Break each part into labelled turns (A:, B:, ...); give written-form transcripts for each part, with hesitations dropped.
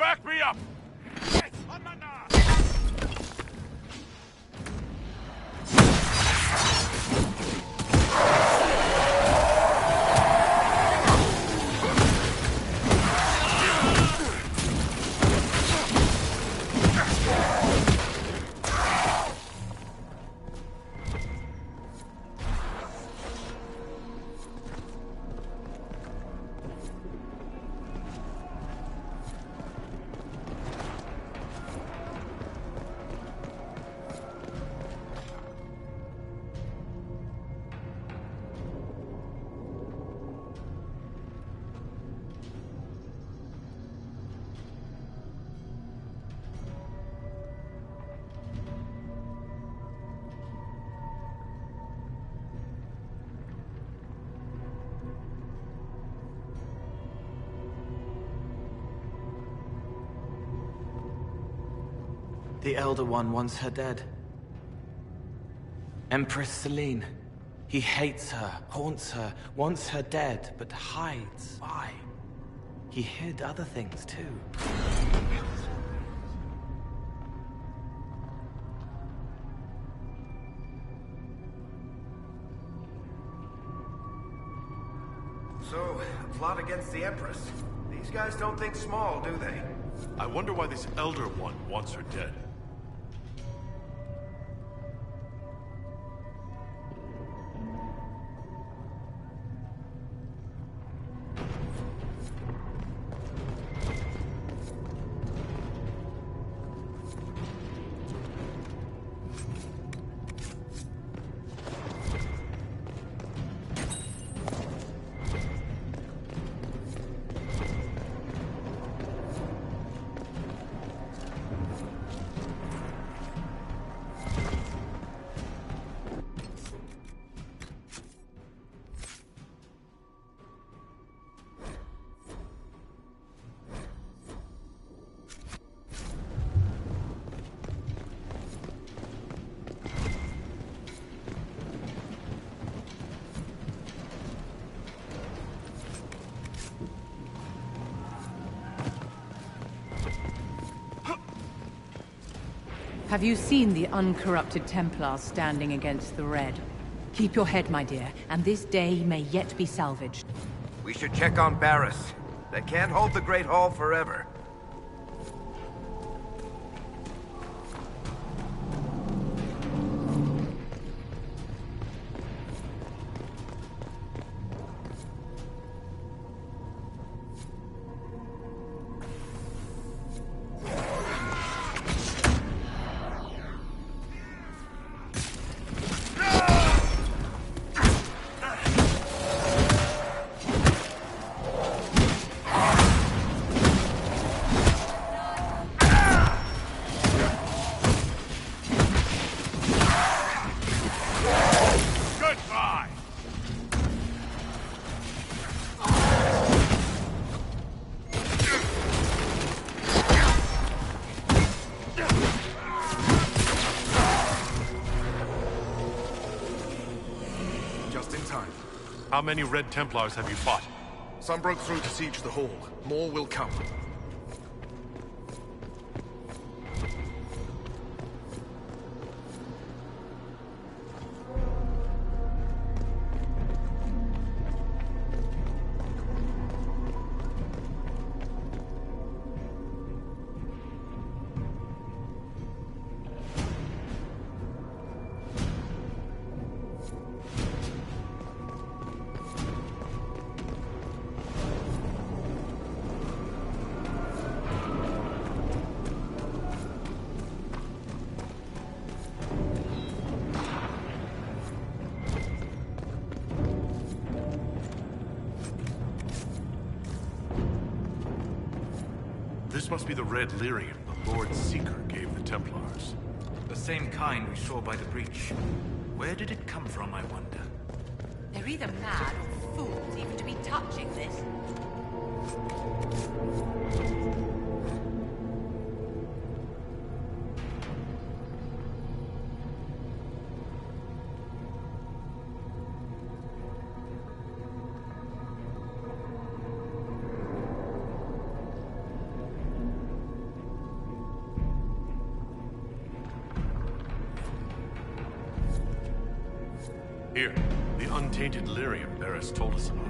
A: Back me up! Yes,
B: The Elder One wants her dead. Empress Selene. He hates her, haunts her, wants her dead, but hides. Why? He hid other things too.
C: So, a plot against the Empress. These guys don't think small, do they?
A: I wonder why this Elder One wants her dead.
D: Have you seen the uncorrupted Templars standing against the Red? Keep your head, my dear, and this day may yet be salvaged.
C: We should check on Barris. They can't hold the Great Hall forever.
A: How many Red Templars have you fought?
E: Some broke through to siege the hall. More will come.
A: This must be the red lyrium the Lord Seeker gave the Templars.
F: The same kind we saw by the breach. Where did it come from, I wonder?
G: They're either mad or fools even to be touching this.
A: Here, the untainted lyrium Varys told us about.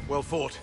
E: Well fought.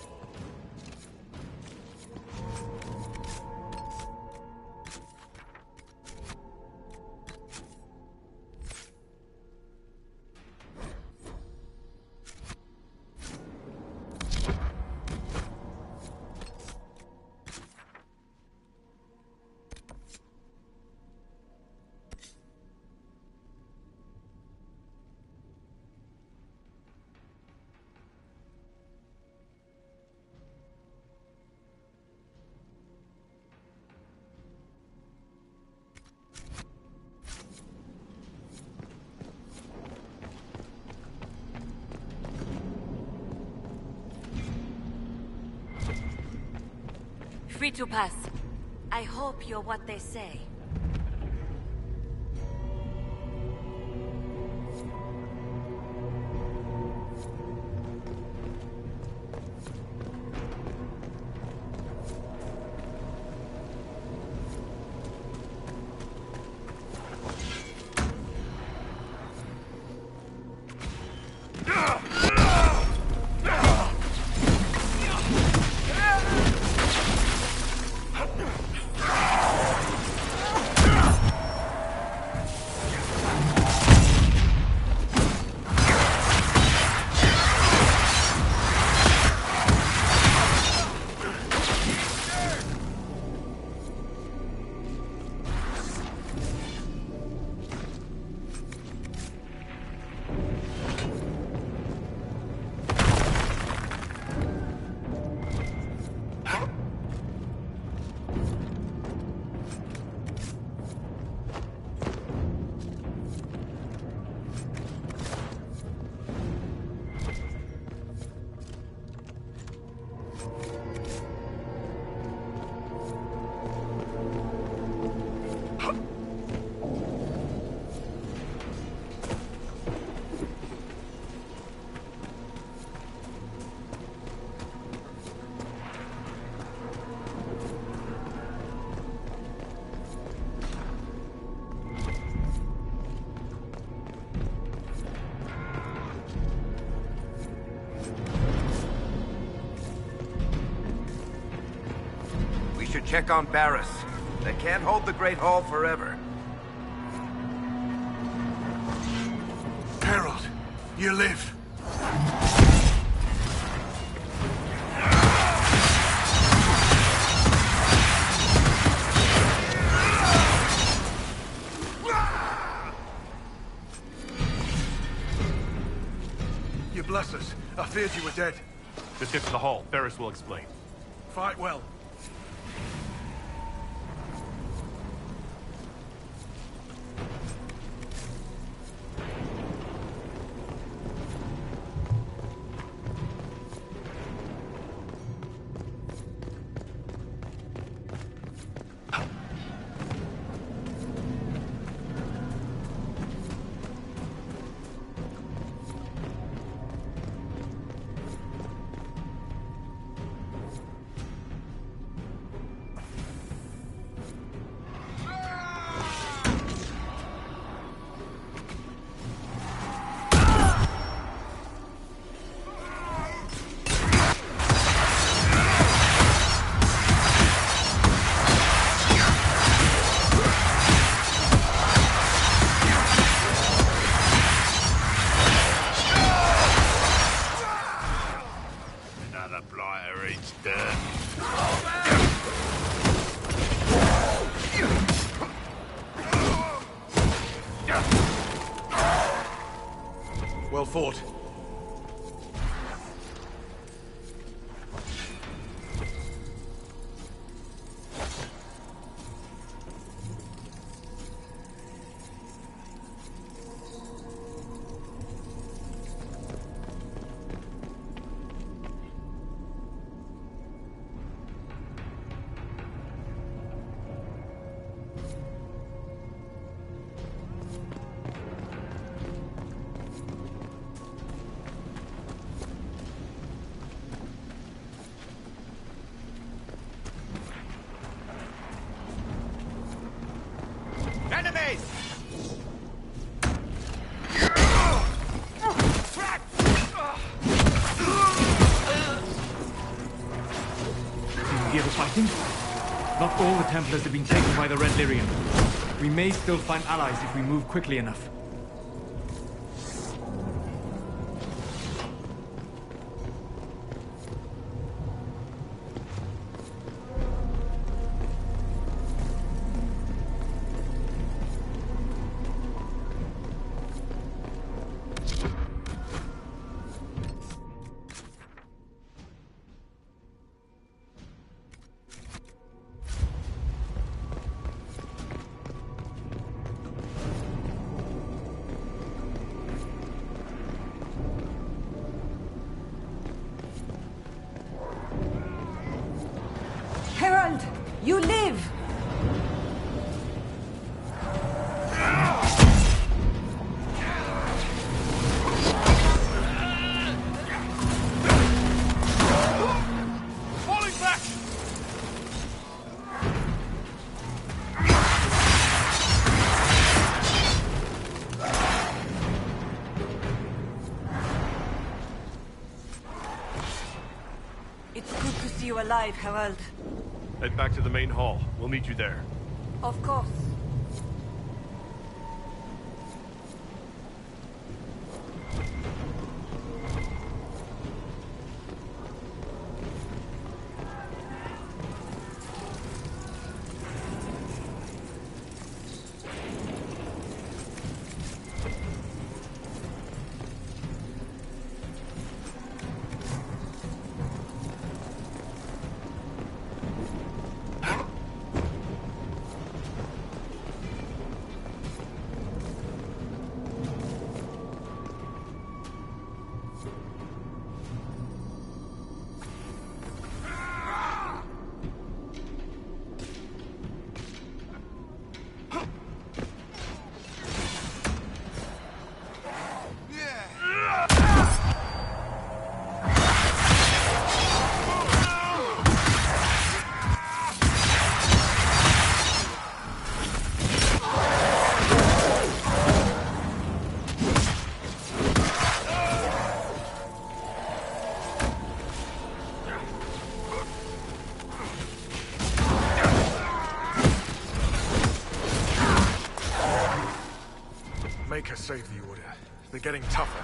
G: Free to pass. I hope you're what they say.
C: Check on Barris. They can't hold the Great Hall forever.
E: Harold, you live. You bless us. I feared you were dead.
A: Just get to the hall. Varys will explain.
E: Fight well. fort.
H: Not all the Templars have been taken by the Red Lyrian. We may still find allies if we move quickly enough.
D: Herald, you live!
E: Falling back!
G: It's good to see you alive, Herald.
A: Head back to the main hall. We'll meet you there.
G: Of course.
E: Make her save the Order. They're getting tougher.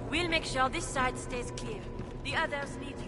G: We'll make sure this side stays clear. The others need you.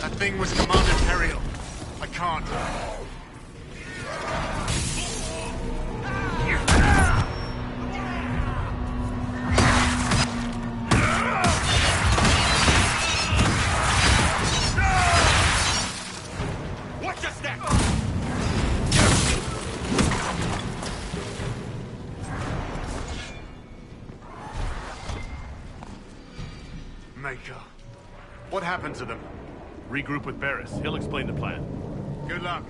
A: That thing was Commander Teriel. I can't.
C: Watch your step!
A: Maker. What happened to them? Regroup with Barris. He'll explain the plan. Good luck.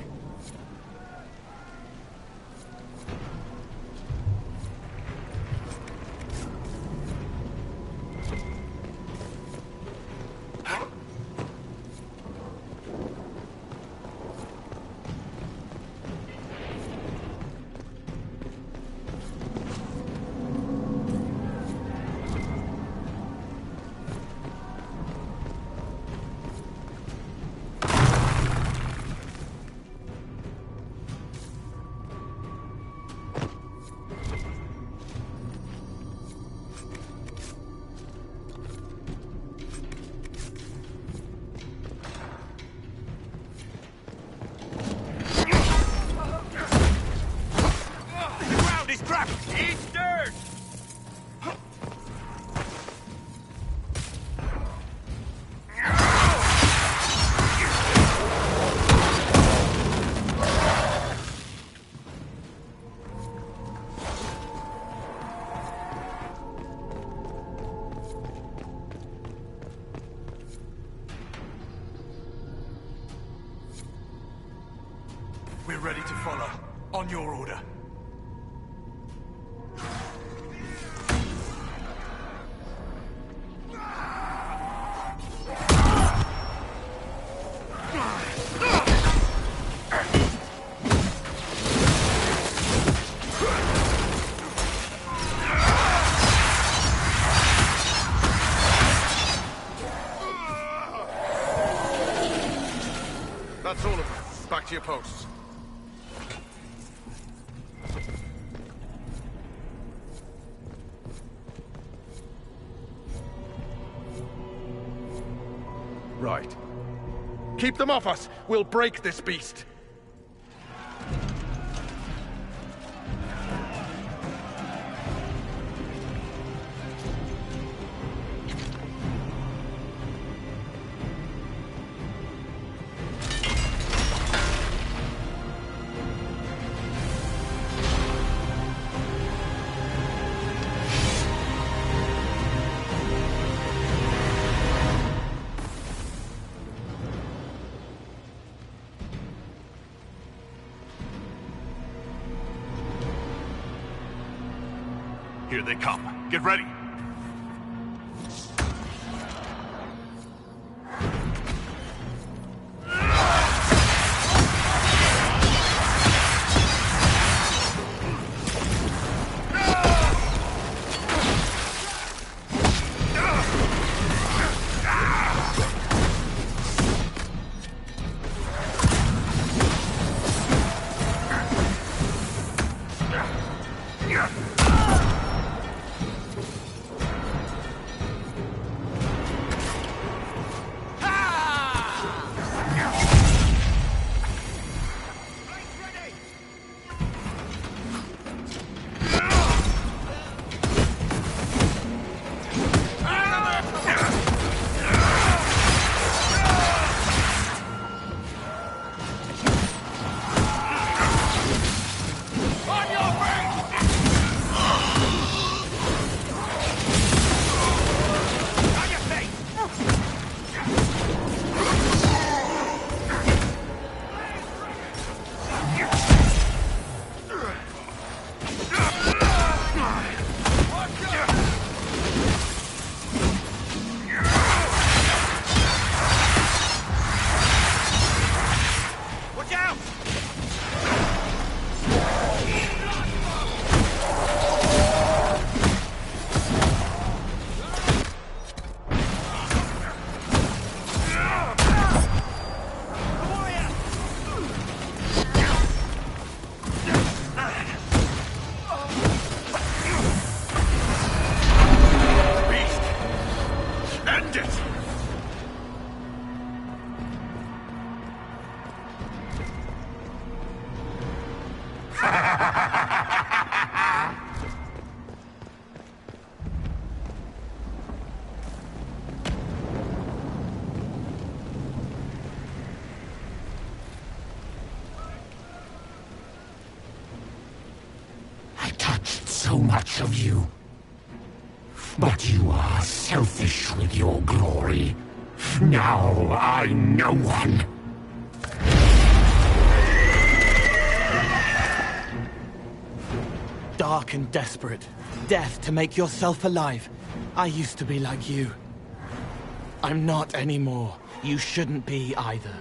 E: We're ready to follow. On your order.
C: That's all of them. Back to your posts. Right. Keep them off us! We'll break this beast!
A: Here they come. Get ready.
I: so much of you. But you are selfish with your glory. Now I no one.
B: Dark and desperate. Death to make yourself alive. I used to be like you. I'm not anymore. You shouldn't be either.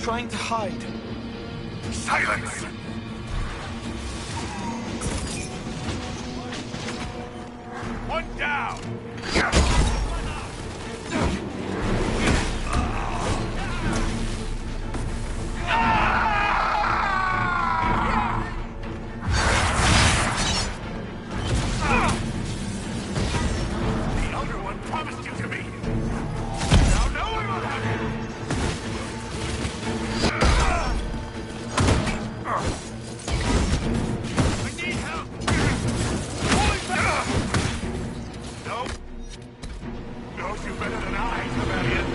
B: Trying to hide.
E: Silence!
A: One down! The Elder One promised you to me! Now no one will have it! I need help! Holy back! No. Knows you better than I, Cavalier.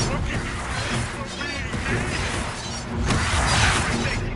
A: What can you say for me? Everything!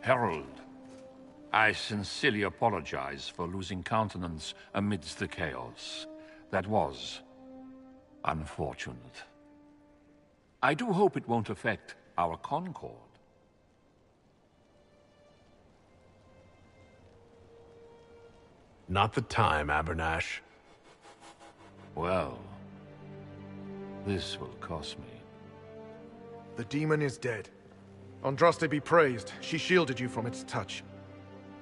J: Herald, I sincerely apologize for losing countenance amidst the chaos. That was unfortunate. I do hope it won't affect our concord.
A: Not the time, Abernash.
J: Well, this will cost me.
E: The demon is dead. Andraste be praised. She shielded you from its touch.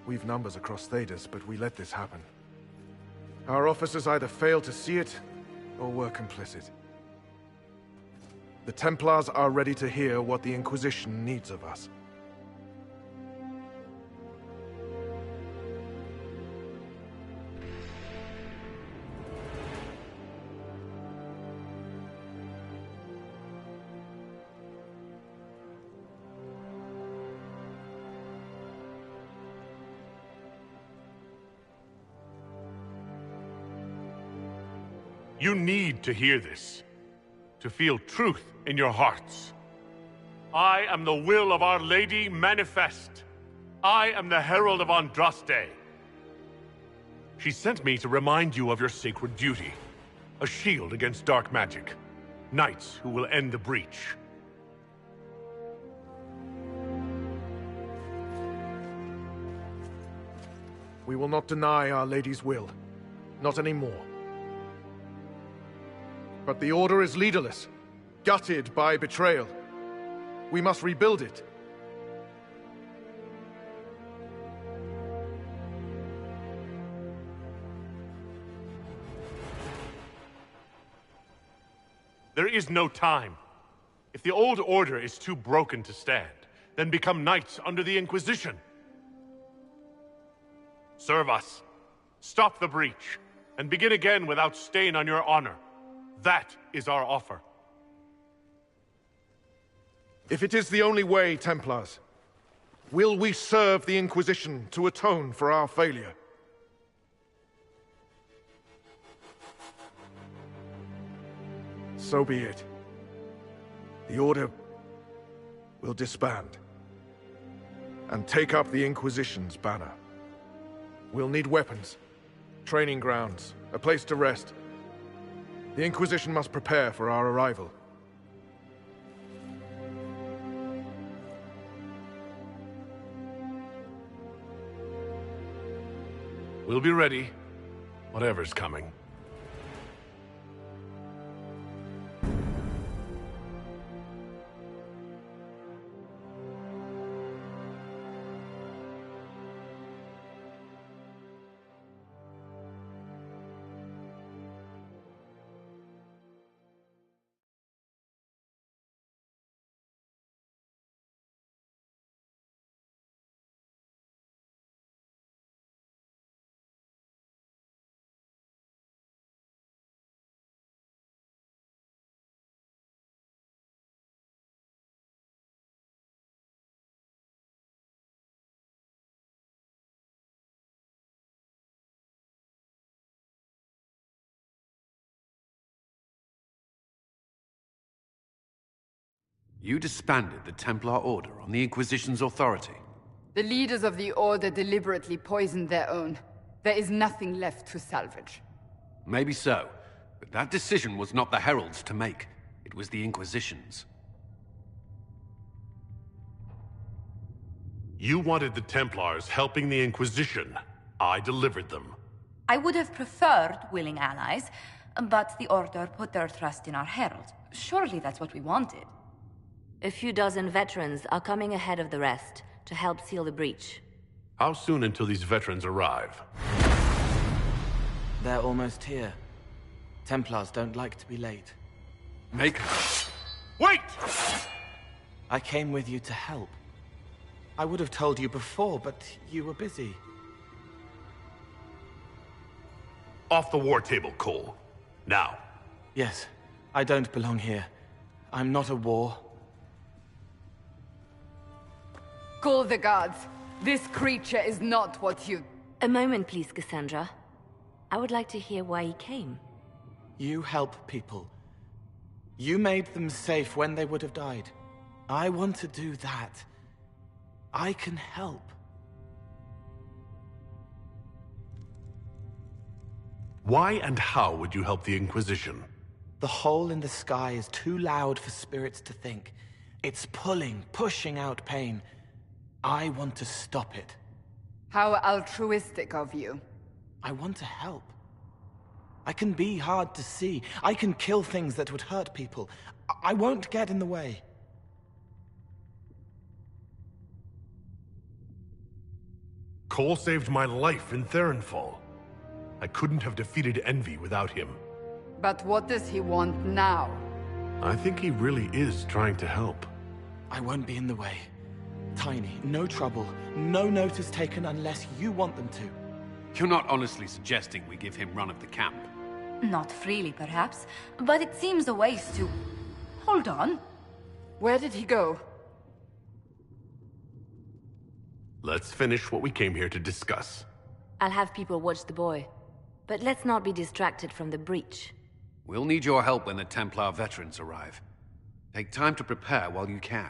E: We've numbers across Thedas, but we let this happen. Our officers either failed to see it, or were complicit. The Templars are ready to hear what the Inquisition needs of us.
A: You need to hear this, to feel truth in your hearts. I am the will of Our Lady manifest. I am the herald of Andraste. She sent me to remind you of your sacred duty, a shield against dark magic, knights who will end the breach.
E: We will not deny Our Lady's will. Not anymore. But the Order is leaderless, gutted by betrayal. We must rebuild it.
A: There is no time. If the old order is too broken to stand, then become knights under the Inquisition. Serve us. Stop the breach, and begin again without stain on your honor. That is our offer.
E: If it is the only way, Templars, will we serve the Inquisition to atone for our failure? So be it. The Order will disband and take up the Inquisition's banner. We'll need weapons, training grounds, a place to rest. The Inquisition must prepare for our arrival.
A: We'll be ready, whatever's coming.
K: You disbanded the Templar Order on the Inquisition's authority.
L: The leaders of the Order deliberately poisoned their own. There is nothing left to salvage.
K: Maybe so, but that decision was not the Herald's to make. It was the Inquisition's.
A: You wanted the Templars helping the Inquisition. I delivered them.
M: I would have preferred willing allies, but the Order put their trust in our Herald. Surely that's what we wanted.
G: A few dozen veterans are coming ahead of the rest to help seal the breach.
A: How soon until these veterans arrive?
B: They're almost here. Templars don't like to be late.
K: Make...
A: Wait!
B: I came with you to help. I would have told you before, but you were busy.
A: Off the war table, Cole. Now.
B: Yes, I don't belong here. I'm not a war.
L: Call the guards. This creature is not what you...
G: A moment, please, Cassandra. I would like to hear why he came.
B: You help people. You made them safe when they would have died. I want to do that. I can help.
A: Why and how would you help the Inquisition?
B: The hole in the sky is too loud for spirits to think. It's pulling, pushing out pain. I want to stop it.
L: How altruistic of you.
B: I want to help. I can be hard to see. I can kill things that would hurt people. I won't get in the way.
A: Cole saved my life in Theronfall. I couldn't have defeated Envy without him.
L: But what does he want now?
A: I think he really is trying to help.
B: I won't be in the way. Tiny, no trouble, no notice taken unless you want them to.
K: You're not honestly suggesting we give him run of the camp?
M: Not freely, perhaps, but it seems a waste to... Hold on.
L: Where did he go?
A: Let's finish what we came here to discuss.
G: I'll have people watch the boy. But let's not be distracted from the breach.
K: We'll need your help when the Templar veterans arrive. Take time to prepare while you can.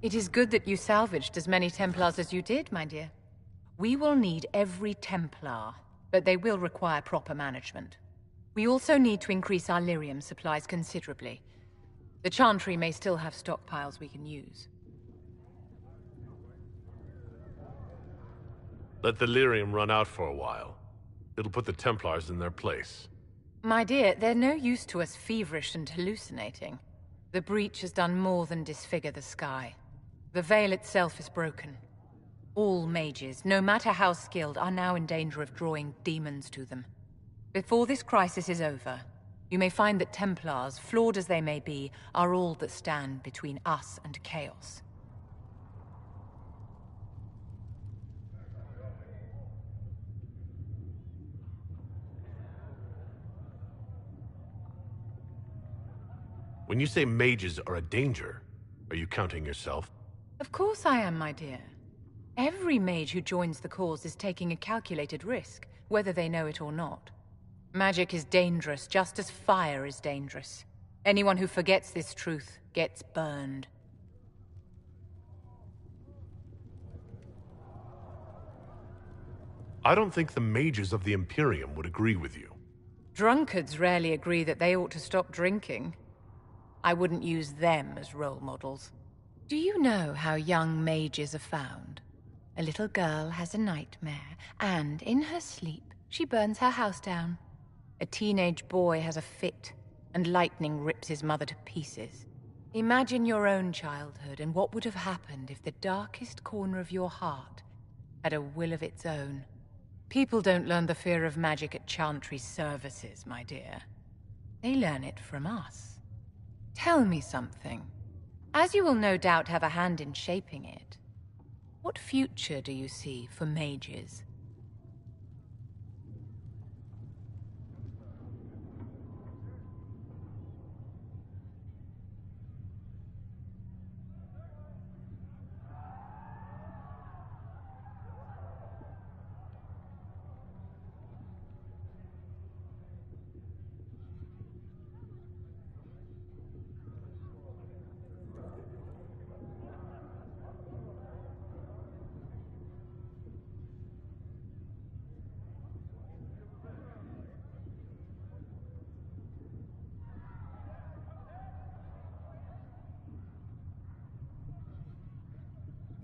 D: It is good that you salvaged as many Templars as you did, my dear. We will need every Templar, but they will require proper management. We also need to increase our lyrium supplies considerably. The Chantry may still have stockpiles we can use.
A: Let the lyrium run out for a while. It'll put the Templars in their place.
D: My dear, they're no use to us feverish and hallucinating. The breach has done more than disfigure the sky. The veil itself is broken. All mages, no matter how skilled, are now in danger of drawing demons to them. Before this crisis is over, you may find that Templars, flawed as they may be, are all that stand between us and chaos.
A: When you say mages are a danger, are you counting yourself?
D: Of course I am, my dear. Every mage who joins the cause is taking a calculated risk, whether they know it or not. Magic is dangerous, just as fire is dangerous. Anyone who forgets this truth gets burned.
A: I don't think the mages of the Imperium would agree with you.
D: Drunkards rarely agree that they ought to stop drinking. I wouldn't use them as role models. Do you know how young mages are found? A little girl has a nightmare, and in her sleep, she burns her house down. A teenage boy has a fit, and lightning rips his mother to pieces. Imagine your own childhood and what would have happened if the darkest corner of your heart had a will of its own. People don't learn the fear of magic at Chantry services, my dear. They learn it from us. Tell me something. As you will no doubt have a hand in shaping it, what future do you see for mages?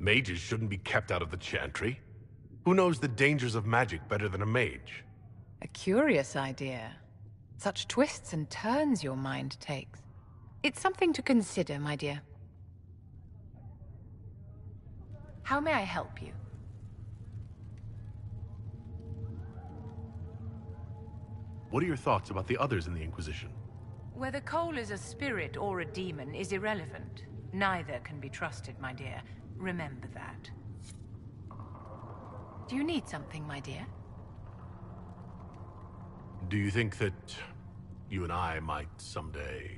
A: Mages shouldn't be kept out of the Chantry. Who knows the dangers of magic better than a mage?
D: A curious idea. Such twists and turns your mind takes. It's something to consider, my dear. How may I help you?
A: What are your thoughts about the others in the Inquisition?
D: Whether Cole is a spirit or a demon is irrelevant. Neither can be trusted, my dear. Remember that. Do you need something, my dear?
A: Do you think that you and I might someday...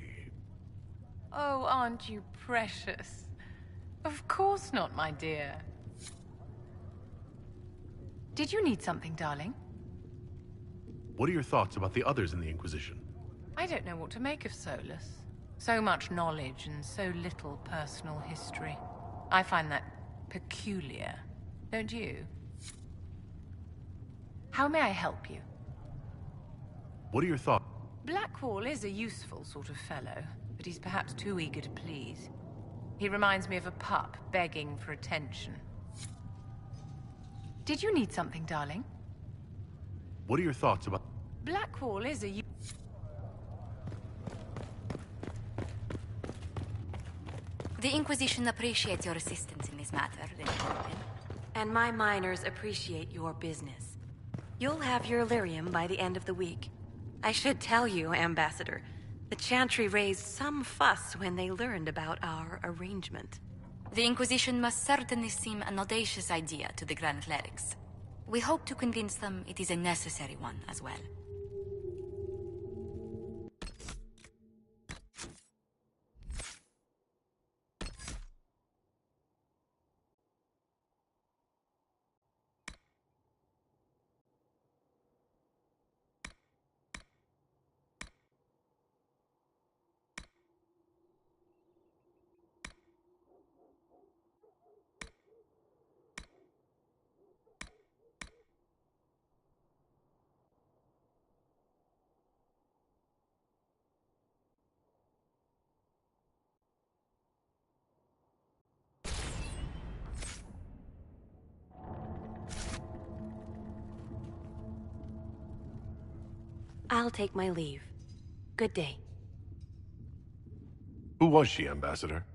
D: Oh, aren't you precious? Of course not, my dear. Did you need something, darling?
A: What are your thoughts about the others in the Inquisition?
D: I don't know what to make of Solus. So much knowledge and so little personal history. I find that peculiar, don't you? How may I help you?
A: What are your thoughts?
D: Blackwall is a useful sort of fellow, but he's perhaps too eager to please. He reminds me of a pup begging for attention. Did you need something, darling?
A: What are your thoughts about...
D: Blackwall is a...
N: The Inquisition appreciates your assistance in this matter, Lady Morgan. And my miners appreciate your business. You'll have your lyrium by the end of the week. I should tell you, Ambassador, the Chantry raised some fuss when they learned about our arrangement. The Inquisition must certainly seem an audacious idea to the Grand Clerics. We hope to convince them it is a necessary one as well. I'll take my leave. Good day.
A: Who was she, Ambassador?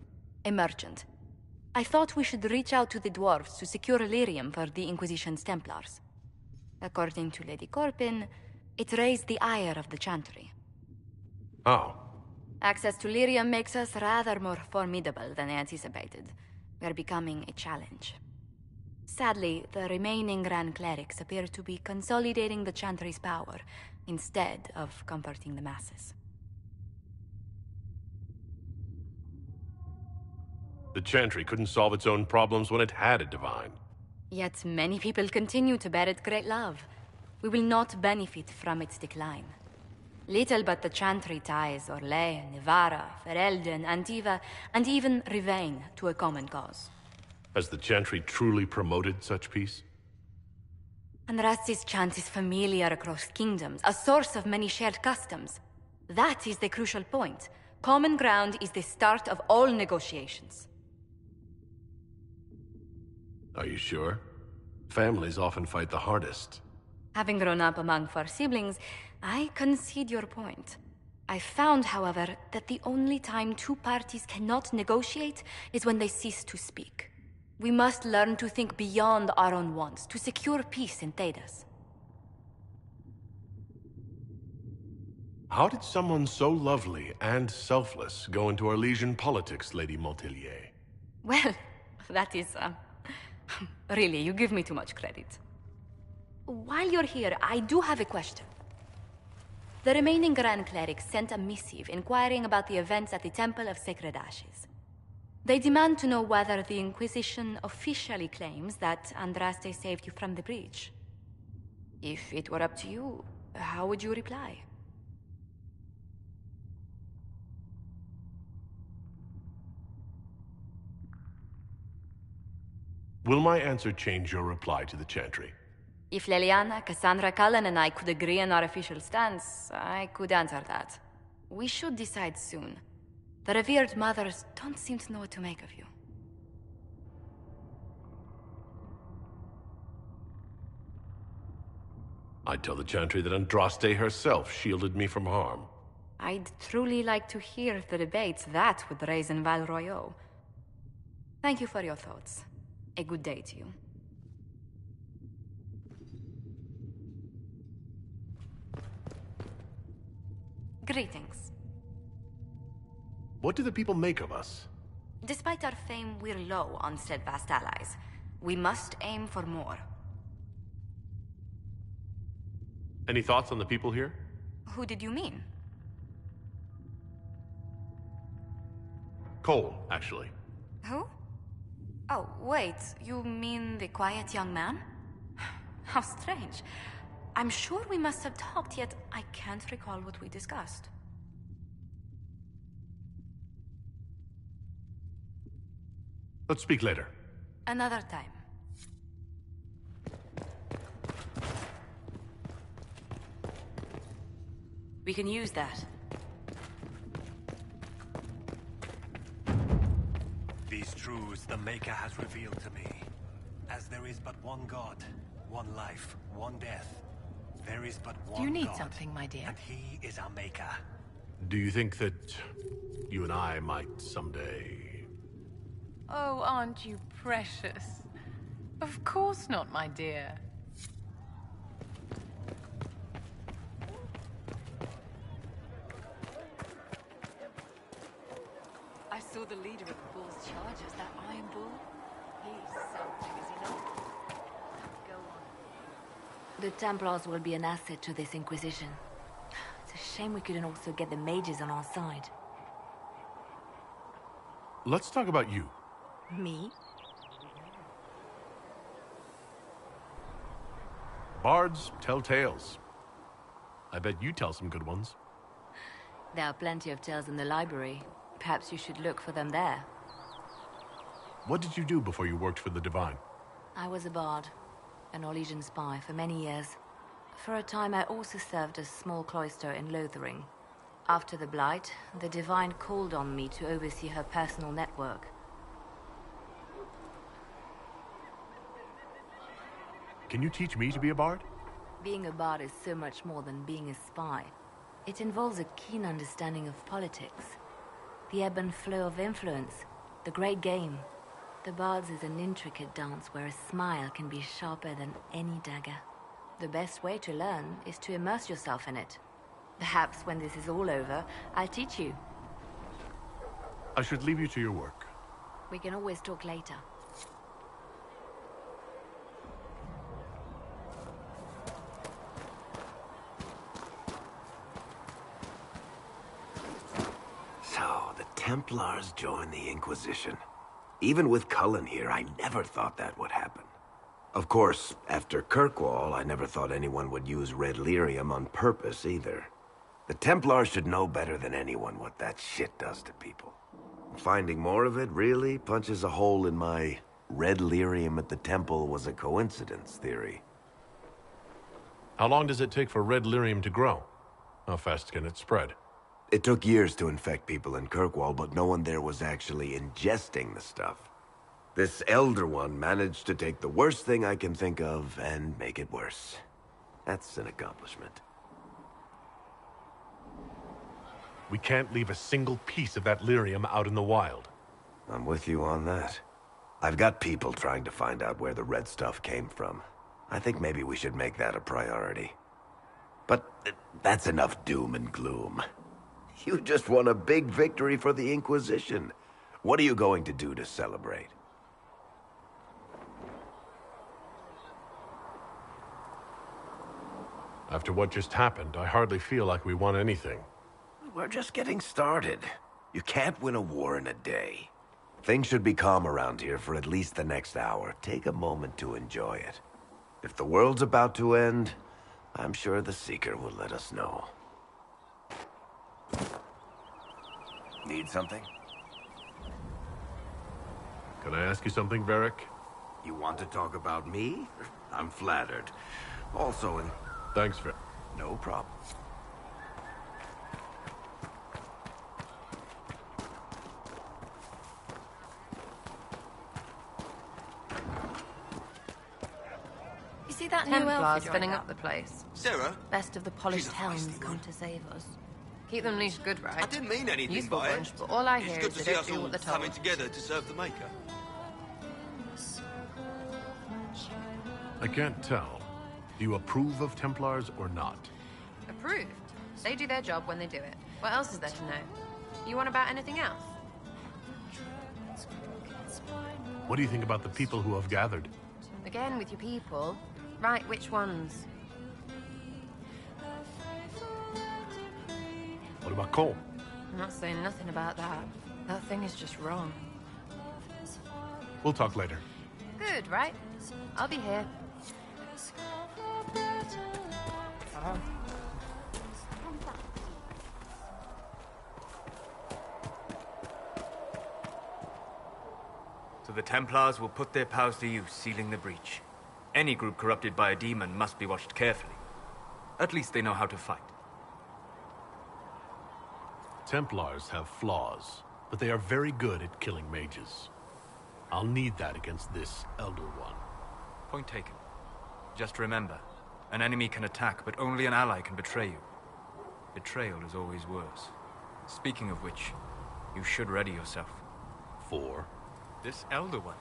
M: A merchant. I thought we should reach out to the dwarves to secure lyrium for the Inquisition's Templars. According to Lady Corpin, it raised the ire of the Chantry.
A: How?
M: Access to lyrium makes us rather more formidable than I anticipated. We're becoming a challenge. Sadly, the remaining Grand Clerics appear to be consolidating the Chantry's power, instead of comforting the masses.
A: The Chantry couldn't solve its own problems when it had a divine.
M: Yet many people continue to bear it great love. We will not benefit from its decline. Little but the Chantry ties Orlais, Nevarra, Ferelden, Antiva, and even Rivain to a common cause.
A: Has the Chantry truly promoted such peace?
M: Andraste's chant is familiar across kingdoms, a source of many shared customs. That is the crucial point. Common ground is the start of all negotiations.
A: Are you sure? Families often fight the hardest.
M: Having grown up among 4 siblings, I concede your point. I found, however, that the only time 2 parties cannot negotiate is when they cease to speak. We must learn to think beyond our own wants, to secure peace in Thedas.
A: How did someone so lovely and selfless go into Arlesian politics, Lady Montelier?
M: Well, that is, really, you give me too much credit. While you're here, I do have a question. The remaining Grand Clerics sent a missive inquiring about the events at the Temple of Sacred Ashes. They demand to know whether the Inquisition officially claims that Andraste saved you from the breach. If it were up to you, how would you reply?
A: Will my answer change your reply to the Chantry?
M: If Leliana, Cassandra Cullen, and I could agree on our official stance, I could answer that. We should decide soon. The revered mothers don't seem to know what to make of you.
A: I'd tell the Chantry that Andraste herself shielded me from harm.
M: I'd truly like to hear the debates that would raise in Val Royeaux. Thank you for your thoughts. A good day to you. Greetings.
A: What do the people make of us?
M: Despite our fame, we're low on steadfast allies. We must aim for more.
A: Any thoughts on the people here?
M: Who did you mean?
A: Cole, actually.
M: Who? Oh, wait, you mean the quiet young man? How strange. I'm sure we must have talked, yet I can't recall what we discussed.
A: Let's speak later.
M: Another time.
N: We can use that.
O: These truths the Maker has revealed to me. As there is but one God, one life, one death. There is but one
D: Do you need
O: God,
D: something, my dear?
O: and He is our Maker.
A: Do you think that you and I might someday...
D: Oh, aren't you precious? Of course not, my dear.
L: I saw the leader of the Bull's charges, that Iron Bull. He's something, is he not? Go on.
N: The Templars will be an asset to this Inquisition. It's a shame we couldn't also get the mages on our side.
A: Let's talk about you.
N: Me?
A: Bards tell tales. I bet you tell some good ones.
N: There are plenty of tales in the library. Perhaps you should look for them there.
A: What did you do before you worked for the Divine?
N: I was a bard, an Orlesian spy for many years. For a time I also served a small cloister in Lothering. After the Blight, the Divine called on me to oversee her personal network.
A: Can you teach me to be a bard?
G: Being a bard is so much more than being a spy. It involves a keen understanding of politics, the ebb and flow of influence, the great game. The bard's is an intricate dance where a smile can be sharper than any dagger. The best way to learn is to immerse yourself in it. Perhaps when this is all over, I'll teach you.
A: I should leave you to your work.
G: We can always talk later.
C: So, the Templars joined the Inquisition. Even with Cullen here, I never thought that would happen. Of course, after Kirkwall, I never thought anyone would use red lyrium on purpose either. The Templars should know better than anyone what that shit does to people. Finding more of it really punches a hole in my red lyrium at the temple was a coincidence theory.
A: How long does it take for red lyrium to grow? How fast can it spread?
C: It took years to infect people in Kirkwall, but no one there was actually ingesting the stuff. This Elder One managed to take the worst thing I can think of and make it worse. That's an accomplishment.
A: We can't leave a single piece of that lyrium out in the wild.
C: I'm with you on that. I've got people trying to find out where the red stuff came from. I think maybe we should make that a priority. But that's enough doom and gloom. You just won a big victory for the Inquisition. What are you going to do to celebrate?
A: After what just happened, I hardly feel like we won anything.
C: We're just getting started. You can't win a war in a day. Things should be calm around here for at least the next hour. Take a moment to enjoy it. If the world's about to end, I'm sure the Seeker will let us know. Need something?
A: Can I ask you something, Varric?
C: You want to talk about me? I'm flattered. Also,
A: Thanks, Varric.
C: No problem.
G: You see that new
D: Templars
G: elf
D: filling up the place.
P: Sarah?
G: Best of the polished helms come to save us.
D: Keep them leashed good, right?
P: I didn't mean anything
D: Useful
P: by
D: bunch,
P: it.
D: but all I
P: It's
D: hear
P: good
D: is
P: to
D: they
P: see
D: don't
P: us
D: do
P: all
D: what they're told.
P: coming together to serve the Maker.
A: I can't tell. Do you approve of Templars or not?
D: Approved. They do their job when they do it. What else is there to know? You want about anything else?
A: What do you think about the people who have gathered?
D: Again, with your people. Right, which ones?
A: What about Cole?
D: I'm not saying nothing about that. That thing is just wrong.
A: We'll talk later.
D: Good, right? I'll be here.
F: So the Templars will put their powers to use, sealing the breach. Any group corrupted by a demon must be watched carefully. At least they know how to fight.
A: Templars have flaws, but they are very good at killing mages. I'll need that against this Elder One.
F: Point taken. Just remember, an enemy can attack, but only an ally can betray you. Betrayal is always worse. Speaking of which, you should ready yourself.
A: For?
F: This Elder One.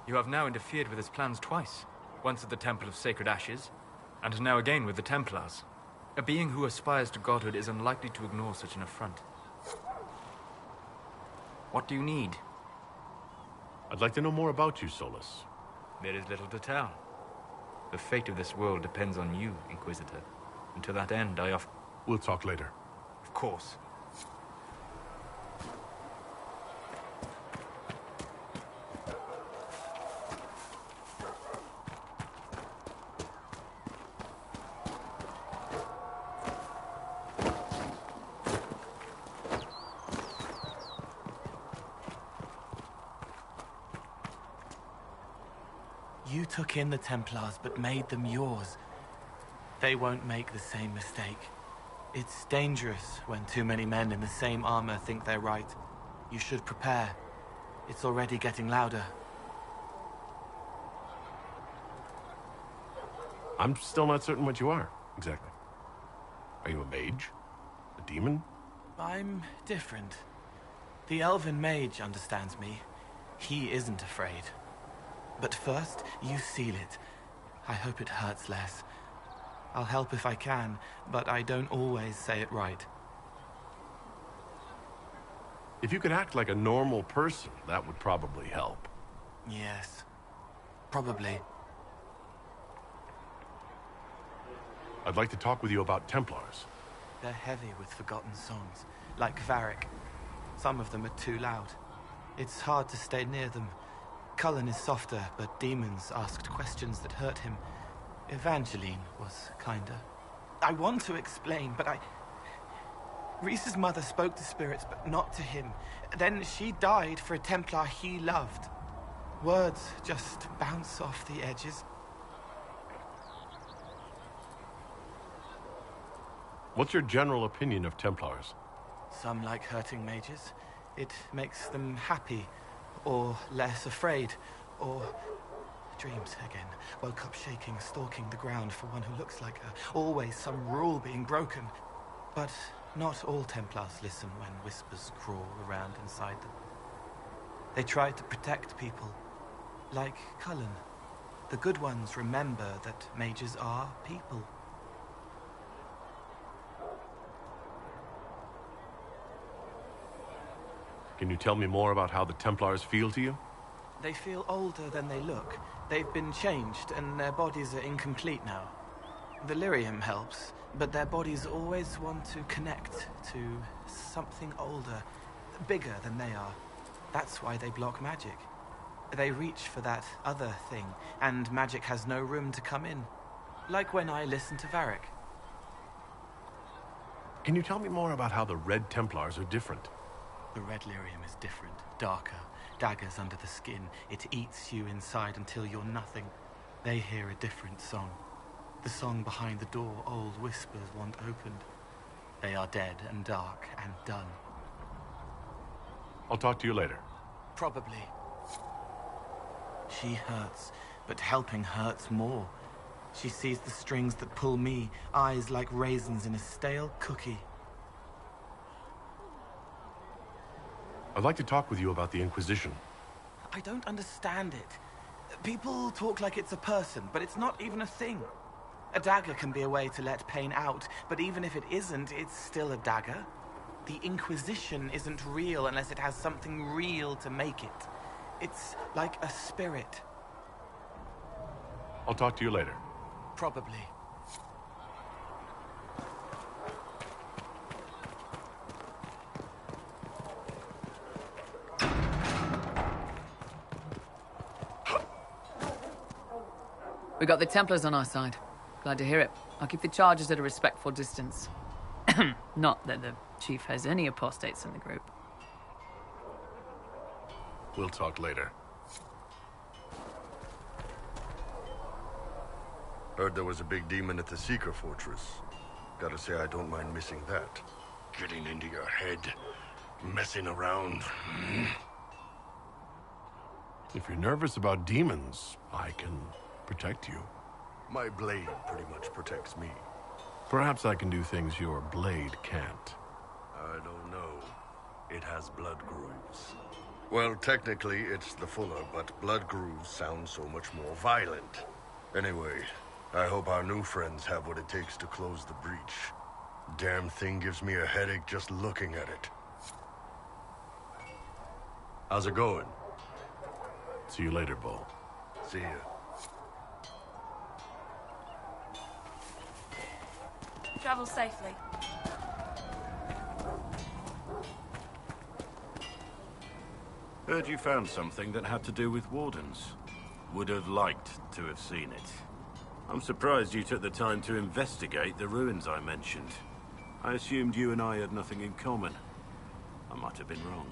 F: You have now interfered with his plans twice. Once at the Temple of Sacred Ashes, and now again with the Templars. A being who aspires to godhood is unlikely to ignore such an affront. What do you need?
A: I'd like to know more about you, Solus.
F: There is little to tell. The fate of this world depends on you, Inquisitor. And to that end, I offer...
A: We'll talk later.
F: Of course.
B: You took in the Templars, but made them yours. They won't make the same mistake. It's dangerous when too many men in the same armor think they're right. You should prepare. It's already getting louder.
Q: I'm still not certain what you are, exactly. Are you a mage? A demon?
B: I'm different. The elven mage understands me. He isn't afraid. But first, you seal it. I hope it hurts less. I'll help if I can, but I don't always say it right.
Q: If you could act like a normal person, that would probably help.
B: Yes. Probably.
Q: I'd like to talk with you about Templars.
B: They're heavy with forgotten songs, like Varric. Some of them are too loud. It's hard to stay near them. Cullen is softer, but demons asked questions that hurt him. Evangeline was kinder. I want to explain, but Reese's mother spoke to spirits, but not to him. Then she died for a Templar he loved. Words just bounce off the edges.
Q: What's your general opinion of Templars?
B: Some like hurting mages. It makes them happy, or less afraid, or... Dreams again. Woke up shaking, stalking the ground for one who looks like her. Always some rule being broken. But not all Templars listen when whispers crawl around inside them. They try to protect people, like Cullen. The good ones remember that mages are people.
Q: Can you tell me more about how the Templars feel to you?
B: They feel older than they look. They've been changed, and their bodies are incomplete now. The lyrium helps, but their bodies always want to connect to something older, bigger than they are. That's why they block magic. They reach for that other thing, and magic has no room to come in. Like when I listen to Varric.
Q: Can you tell me more about how the Red Templars are different?
B: The red lyrium is different, darker. Daggers under the skin. It eats you inside until you're nothing. They hear a different song. The song behind the door old whispers want opened. They are dead and dark and done.
Q: I'll talk to you later.
B: Probably. She hurts, but helping hurts more. She sees the strings that pull me, eyes like raisins in a stale cookie.
Q: I'd like to talk with you about the Inquisition.
B: I don't understand it. People talk like it's a person, but it's not even a thing. A dagger can be a way to let pain out, but even if it isn't, it's still a dagger. The Inquisition isn't real unless it has something real to make it. It's like a spirit.
Q: I'll talk to you later.
B: Probably.
L: We got the Templars on our side. Glad to hear it. I'll keep the charges at a respectful distance. Not that the Chief has any apostates in the group.
Q: We'll talk later.
R: Heard there was a big demon at the Seeker Fortress. Gotta say, I don't mind missing that. Getting into your head, messing around.
Q: If you're nervous about demons, I can protect you.
R: My blade pretty much protects me.
Q: Perhaps I can do things your blade can't.
R: I don't know. It has blood grooves. Well, technically, it's the Fuller, but blood grooves sound so much more violent. Anyway, I hope our new friends have what it takes to close the breach. Damn thing gives me a headache just looking at it. How's it going?
Q: See you later, Bull.
R: See ya.
S: Travel safely.
T: Heard you found something that had to do with wardens. Would have liked to have seen it. I'm surprised you took the time to investigate the ruins I mentioned. I assumed you and I had nothing in common. I might have been wrong.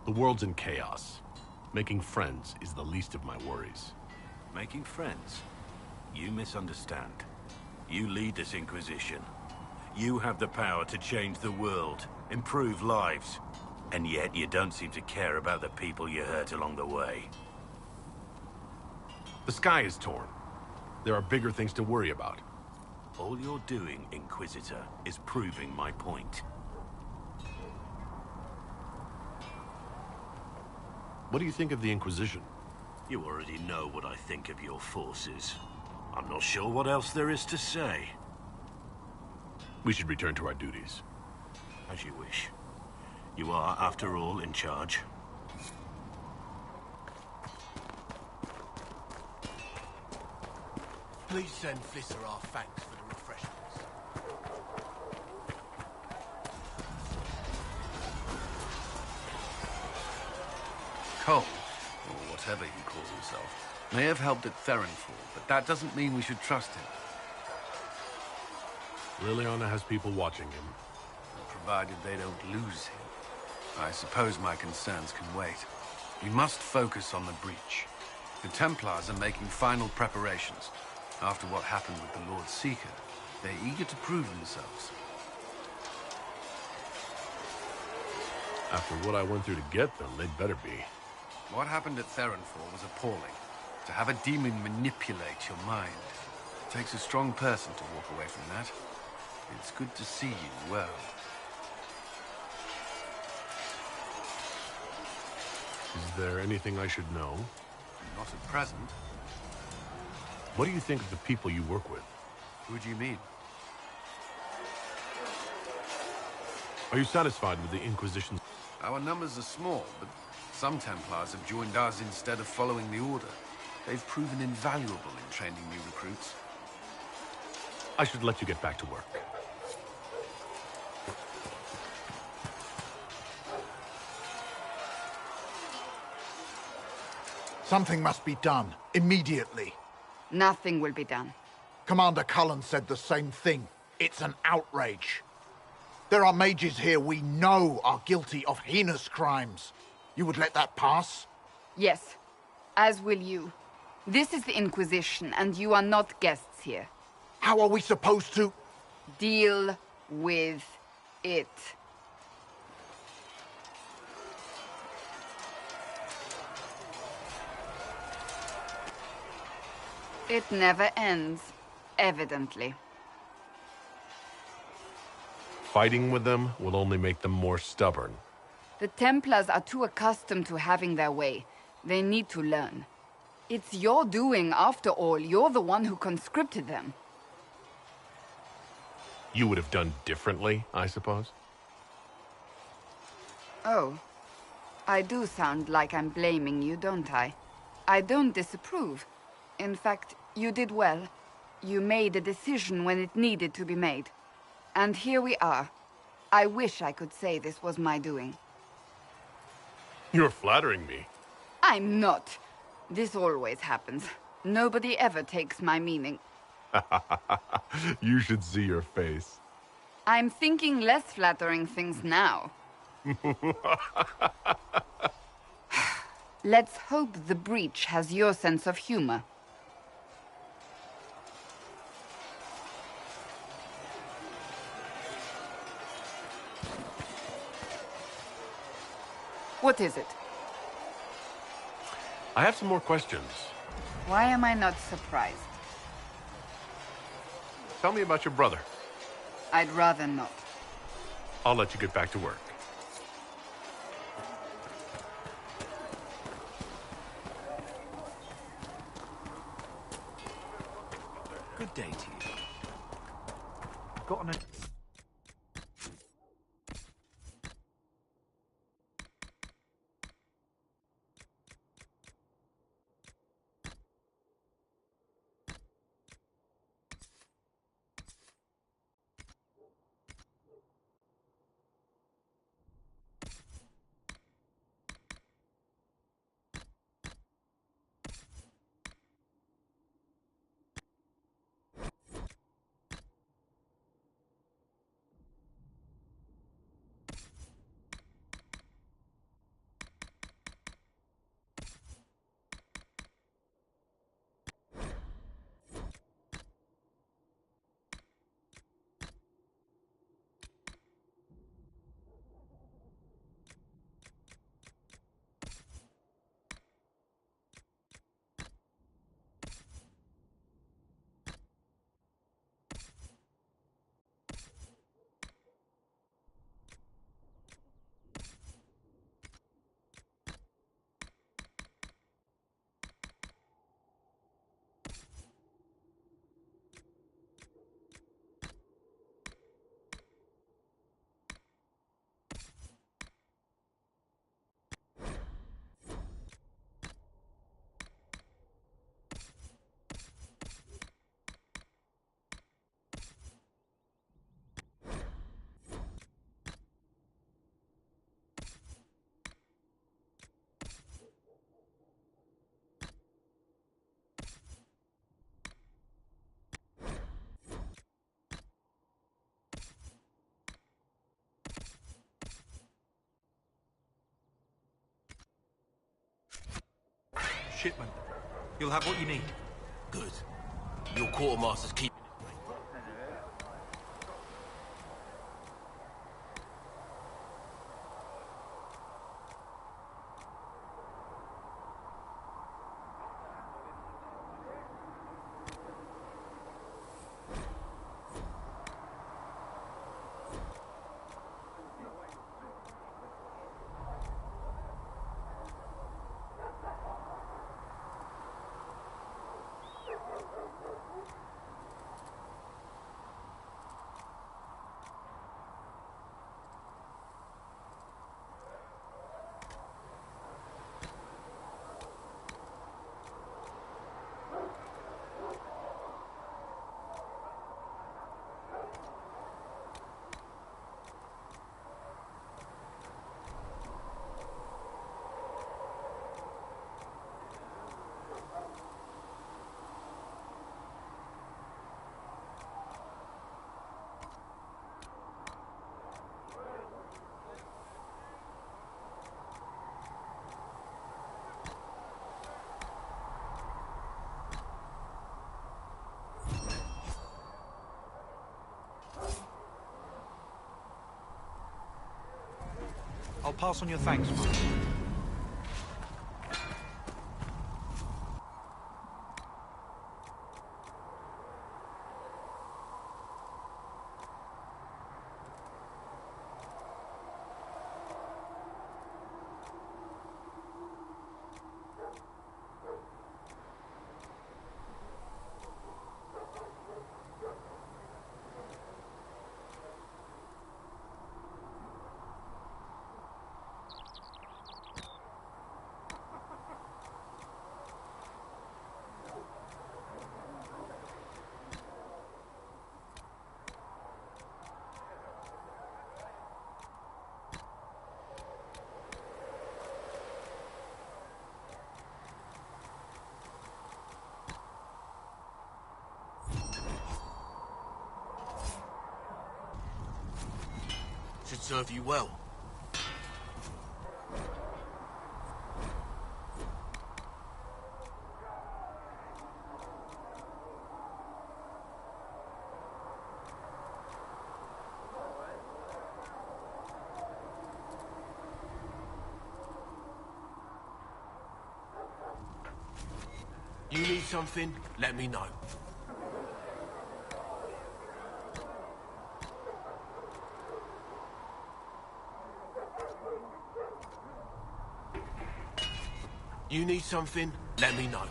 Q: The world's in chaos. Making friends is the least of my worries.
T: Making friends? You misunderstand. You lead this Inquisition. You have the power to change the world, improve lives, and yet you don't seem to care about the people you hurt along the way.
Q: The sky is torn. There are bigger things to worry about.
O: All you're doing, Inquisitor, is proving my point.
Q: What do you think of the Inquisition?
O: You already know what I think of your forces. I'm not sure what else there is to say.
Q: We should return to our duties.
O: As you wish. You are, after all, in charge.
P: Please send Flisser our thanks for the refreshments.
K: Cole, or whatever he calls himself, may have helped at Theronfall, but that doesn't mean we should trust him.
Q: Liliana has people watching him.
K: Provided they don't lose him. I suppose my concerns can wait. We must focus on the breach. The Templars are making final preparations. After what happened with the Lord Seeker, they're eager to prove themselves.
Q: After what I went through to get them, they'd better be.
K: What happened at Theronfall was appalling. To have a demon manipulate your mind. It takes a strong person to walk away from that. It's good to see you well.
Q: Is there anything I should know?
K: Not at present.
Q: What do you think of the people you work with?
K: Who do you mean?
Q: Are you satisfied with the Inquisition?
K: Our numbers are small, but some Templars have joined us instead of following the Order. They've proven invaluable in training new recruits.
Q: I should let you get back to work.
U: Something must be done, immediately.
V: Nothing will be done.
U: Commander Cullen said the same thing. It's an outrage. There are mages here we know are guilty of heinous crimes. You would let that pass?
V: Yes, as will you. This is the Inquisition, and you are not guests here.
U: How are we supposed to...
V: Deal with it. It never ends, evidently.
Q: Fighting with them will only make them more stubborn.
V: The Templars are too accustomed to having their way. They need to learn. It's your doing, after all. You're the one who conscripted them.
Q: You would have done differently, I suppose?
V: Oh. I do sound like I'm blaming you, don't I? I don't disapprove. In fact, you did well. You made a decision when it needed to be made. And here we are. I wish I could say this was my doing.
Q: You're flattering me.
V: I'm not. This always happens. Nobody ever takes my meaning.
Q: You should see your face.
V: I'm thinking less flattering things now. Let's hope the breach has your sense of humor. What is it?
Q: I have some more questions.
V: Why am I not surprised?
Q: Tell me about your brother.
V: I'd rather not.
Q: I'll let you get back to work.
P: Good day to you. Got an...
O: shipment. You'll have what you need.
P: Good. Your quartermaster's keep...
O: I'll pass on your thanks.
P: Should serve you well. You need something? Let me know. You need something? Let me know.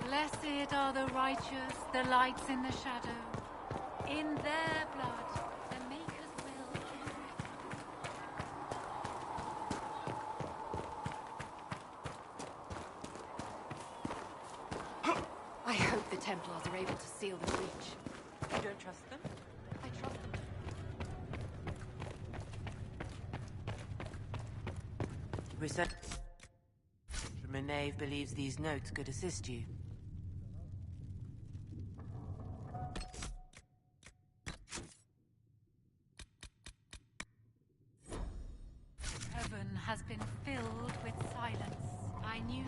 D: Blessed are the righteous, the lights in the shadow. In their blood, the Maker's will is written. I hope the Templars are able to seal the breach.
M: You don't trust them?
D: I trust them.
M: Research. Renee believes these notes could assist you.
N: has been filled with silence. I knew...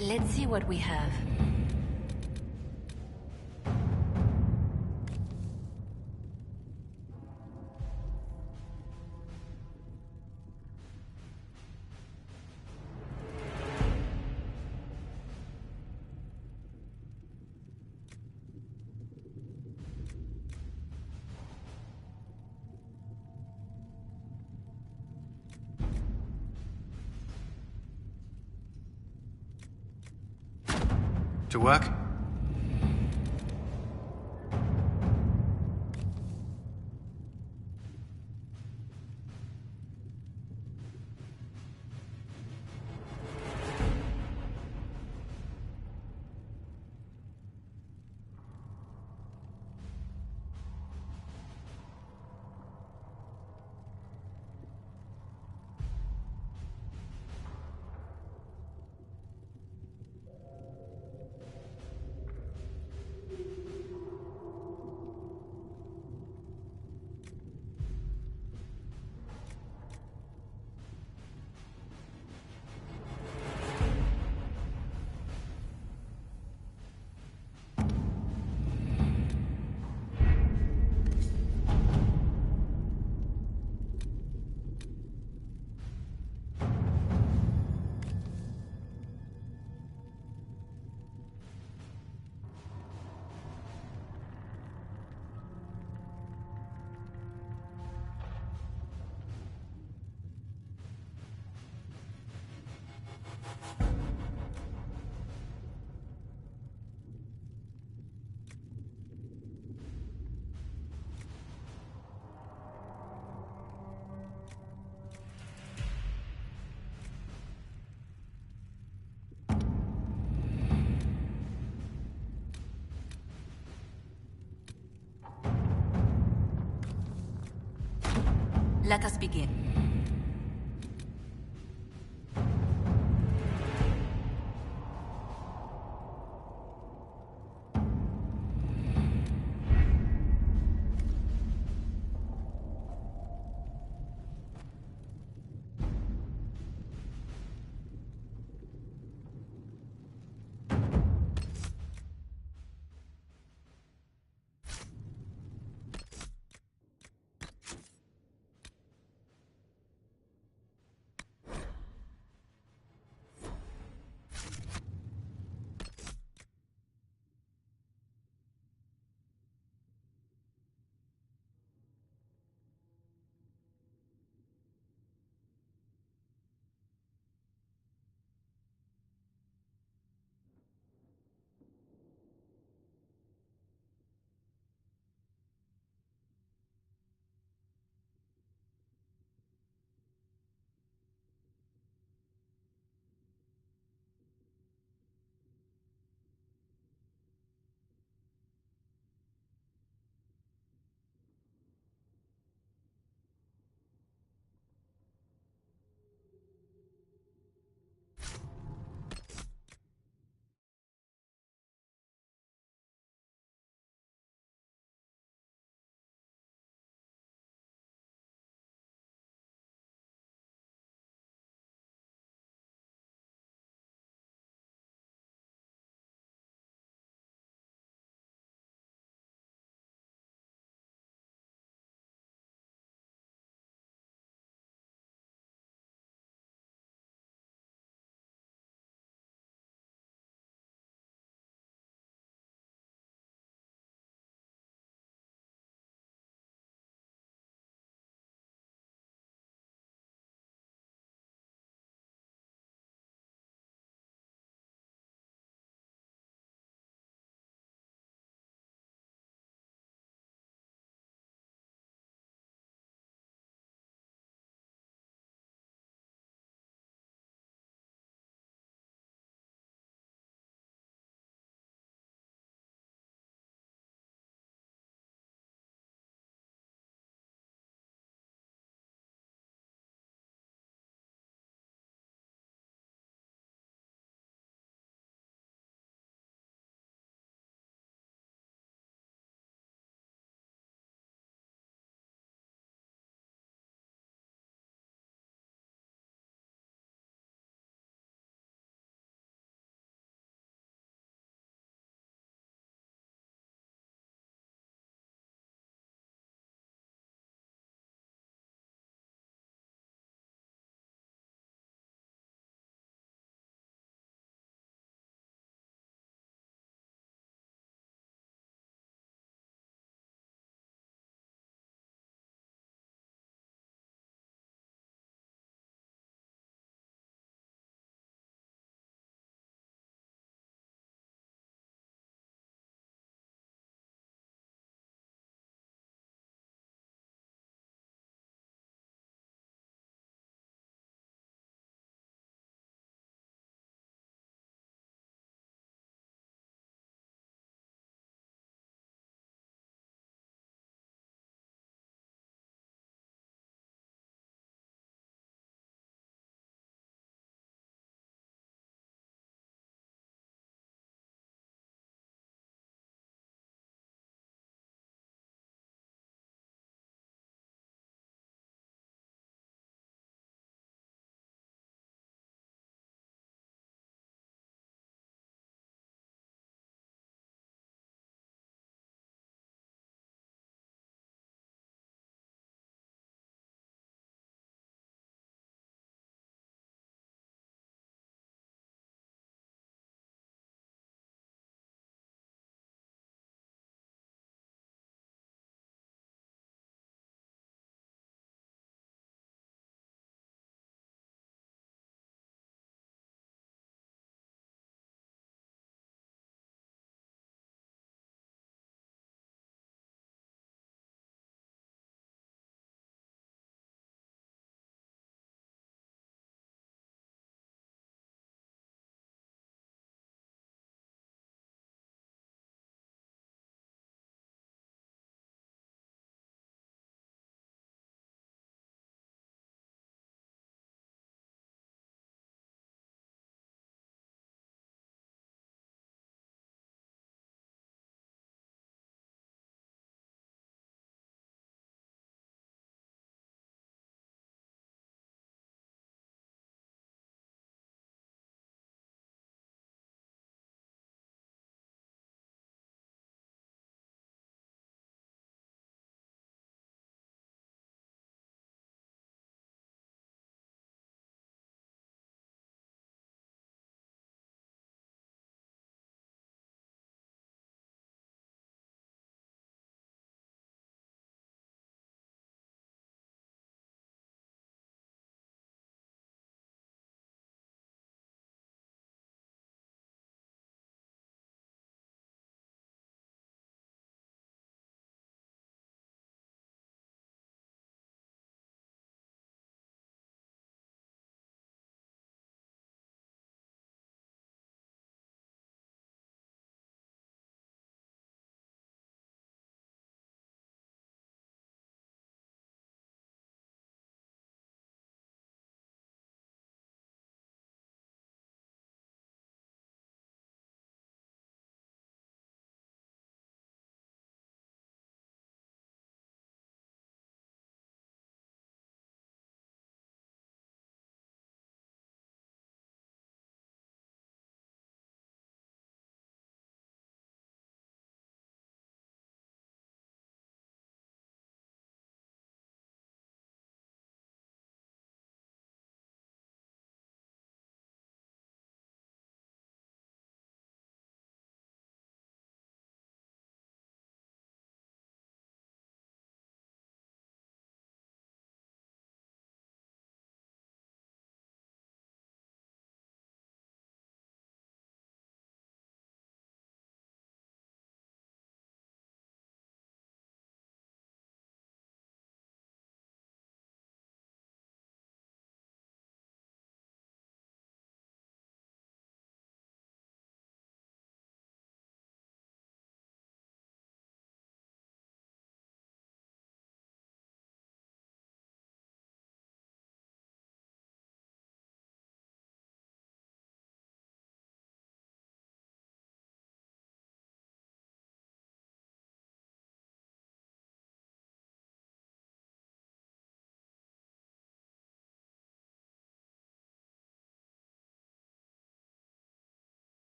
N: Let's see what we have.
K: To work?
N: Let us begin.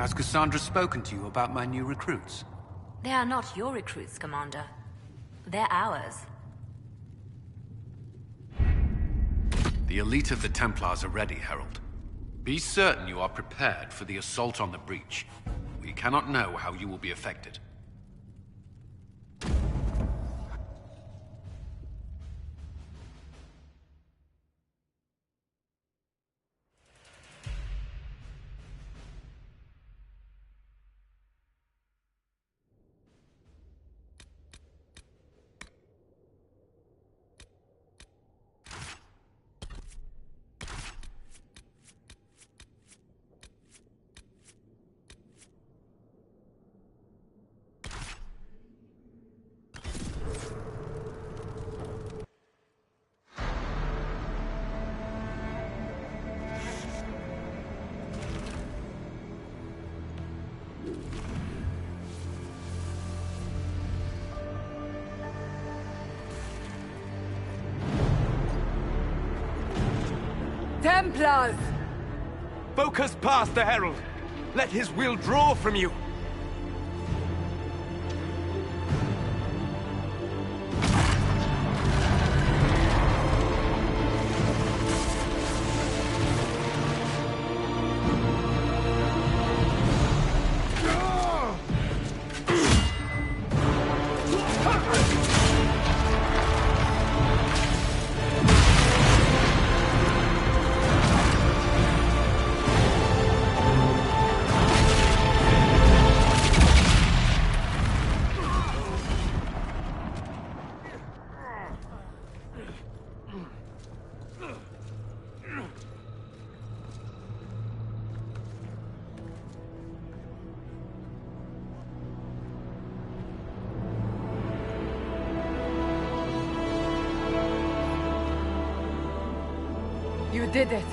K: Has Cassandra spoken to you about my new recruits?
M: They are not your recruits, Commander. They're ours.
K: The elite of the Templars are ready, Herald. Be certain you are prepared for the assault on the breach. We cannot know how you will be affected.
H: Templars! Focus past the Herald. Let his will draw from you.
V: You did it.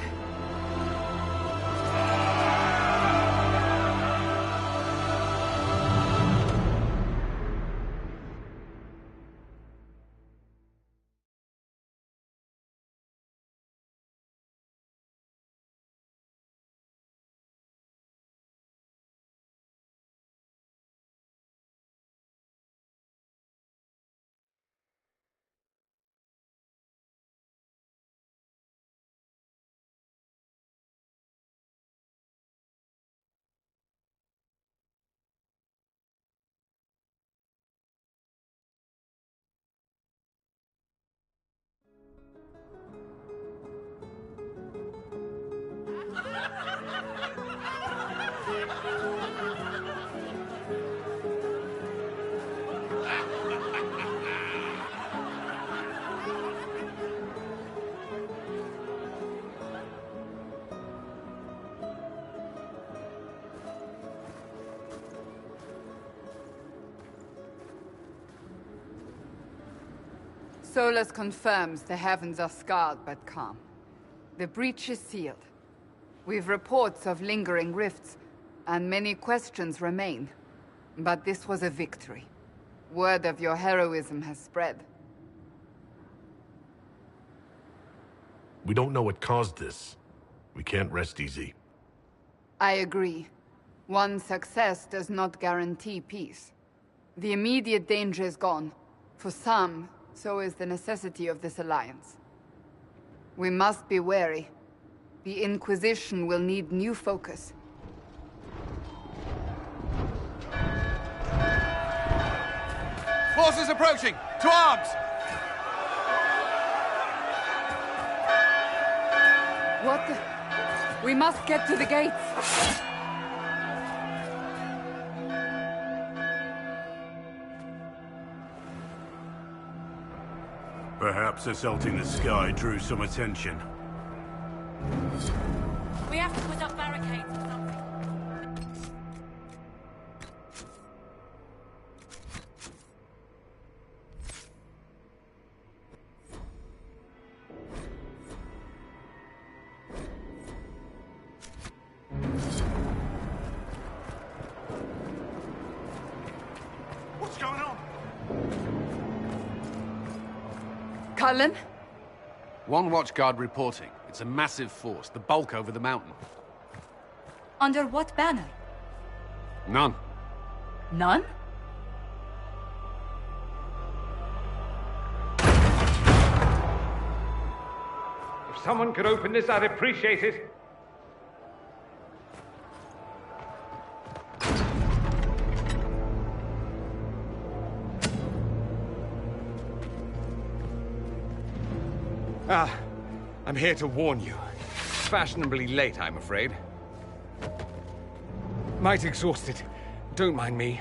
V: Solus confirms the heavens are scarred but calm. The breach is sealed. We've reports of lingering rifts, and many questions remain. But this was a victory. Word of your heroism has spread.
Q: We don't know what caused this. We can't rest easy.
V: I agree. One success does not guarantee peace. The immediate danger is gone. For some, so is the necessity of this alliance. We must be wary. The Inquisition will need new focus.
K: Forces approaching! To arms!
V: What the... We must get to the gates!
T: Perhaps assaulting the sky drew some attention.
S: We have to put up barricades or something.
H: What's going on?
V: Cullen?
K: One watchguard reporting. It's a massive force, the bulk over the mountain.
M: Under what banner?
K: None.
L: None?
H: If someone could open this, I'd appreciate it. I'm here to warn you. Fashionably late, I'm afraid. Might exhausted. Don't mind me.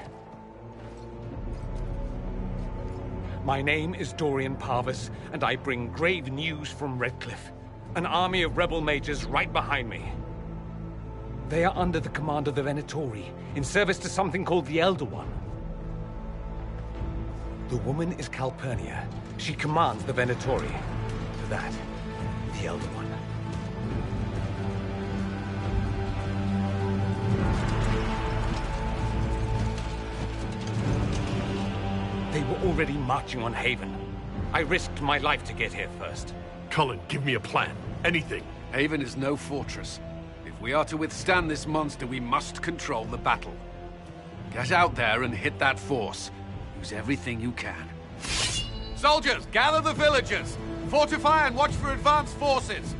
H: My name is Dorian Parvis, and I bring grave news from Redcliffe. An army of rebel mages right behind me. They are under the command of the Venatori, in service to something called the Elder One. The woman is Calpurnia. She commands the Venatori. For that, the Elder One. They were already marching on Haven. I risked my life to get here first.
Q: Cullen, give me a plan. Anything.
K: Haven is no fortress. If we are to withstand this monster, we must control the battle. Get out there and hit that force. Use everything you can. Soldiers, gather the villagers! Fortify and watch for advanced forces!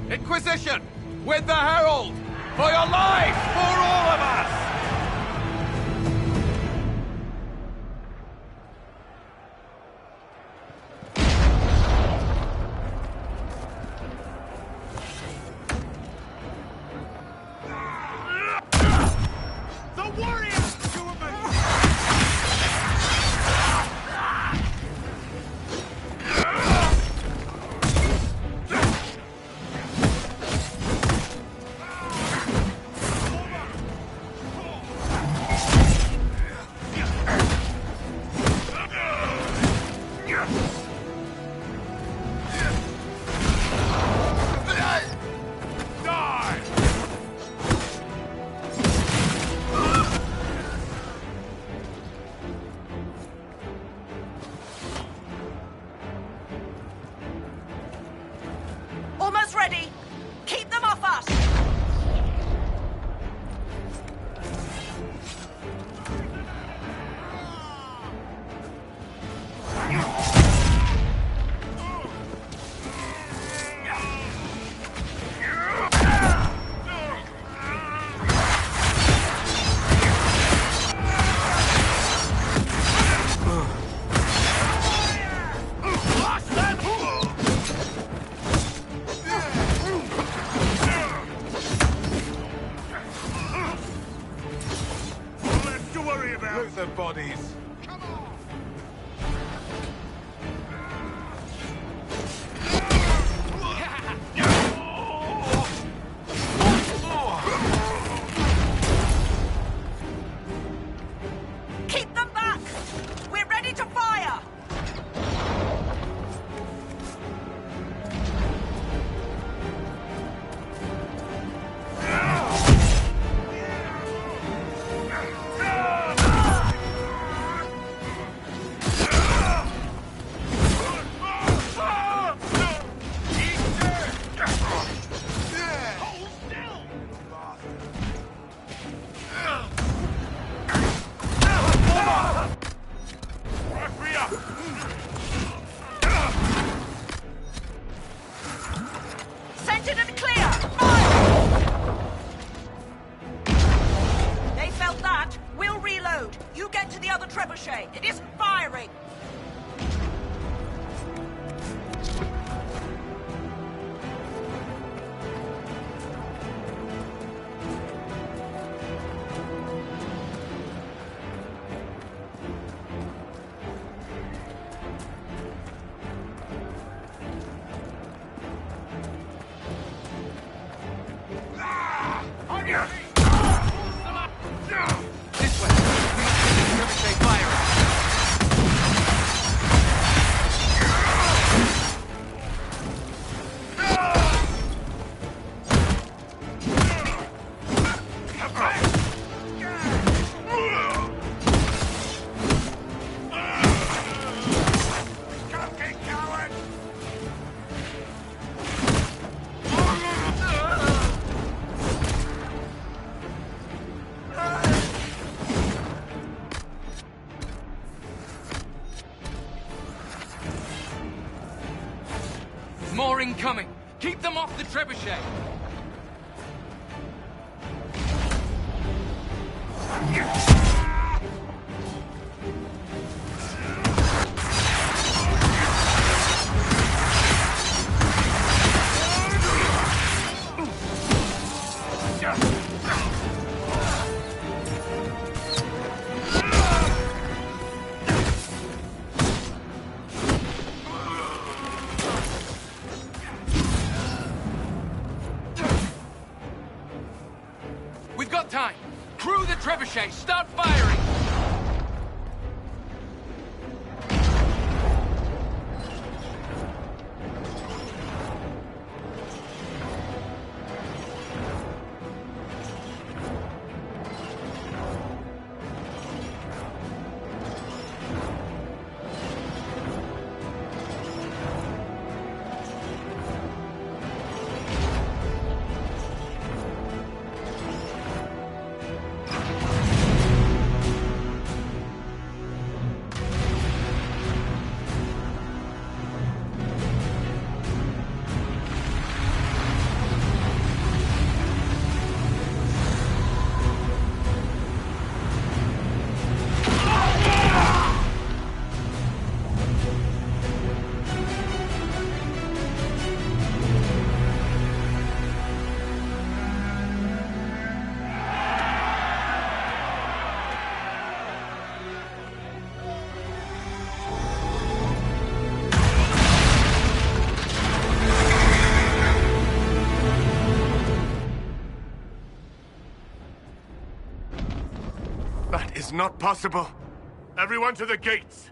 K: Inquisition! With the Herald! For your life! For all of us!
S: Almost ready. Keep them off us.
H: Loot the bodies.
S: Keep them back. We're ready to fire. Centered and clear! Fire! They felt that. We'll reload. You get to the other trebuchet. It isn't firing.
H: This way! Trebuchet firing! coming! Keep them off the trebuchet! We've got time! Crew the trebuchet! Start firing!
A: That is not possible. Everyone to the gates.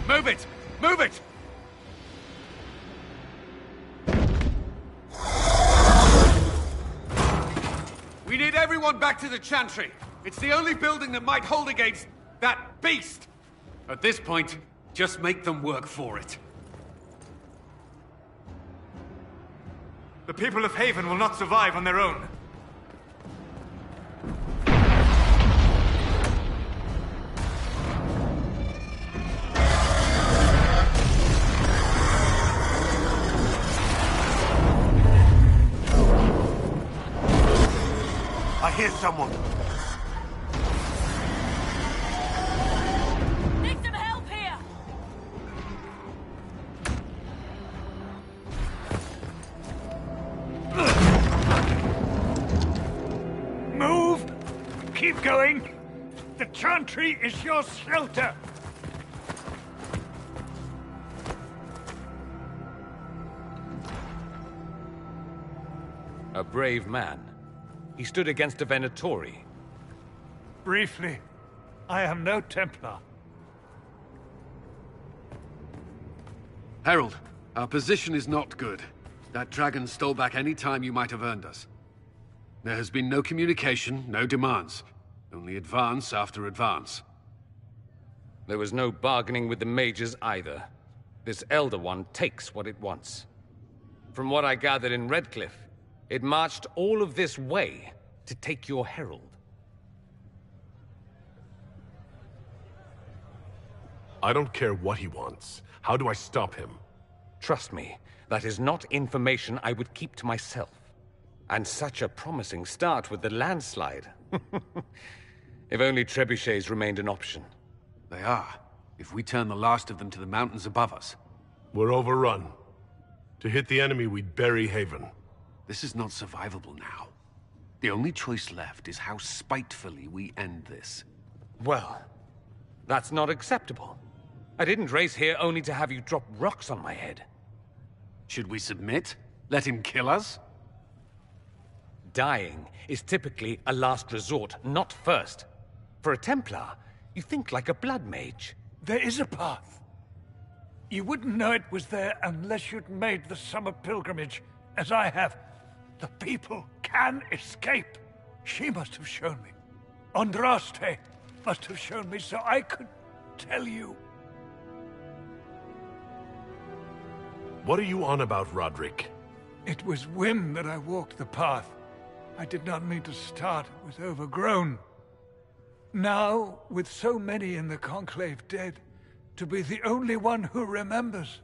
H: Move it! Move it! We need everyone back to the Chantry. It's the only building that might hold against that beast. At this point, just make them work for it.
F: The people of Haven will not survive on their own.
A: I hear someone.
S: Need some help here!
I: Move! Keep going! The Chantry is your shelter!
H: A brave man. He stood against a Venatori.
I: Briefly, I am no Templar.
K: Herald, our position is not good. That dragon stole back any time you might have earned us. There has been no communication, no demands. Only advance after advance.
H: There was no bargaining with the mages either. This Elder One takes what it wants. From what I gathered in Redcliffe, it marched all of this way to take your herald.
Q: I don't care what he wants. How do I stop him?
H: Trust me, that is not information I would keep to myself. And such a promising start with the landslide. If only trebuchets remained an option.
K: They are, if we turn the last of them to the mountains above us.
Q: We're overrun. To hit the enemy, we'd bury Haven.
K: This is not survivable now. The only choice left is how spitefully we end this.
H: Well, that's not acceptable. I didn't race here only to have you drop rocks on my head.
K: Should we submit? Let him kill us?
H: Dying is typically a last resort, not first. For a Templar, you think like a blood mage.
I: There is a path. You wouldn't know it was there unless you'd made the summer pilgrimage, as I have. The people can escape. She must have shown me. Andraste must have shown me so I could tell you.
Q: What are you on about, Roderick?
I: It was whim that I walked the path. I did not mean to start. It was overgrown. Now, with so many in the Conclave dead, to be the only one who remembers...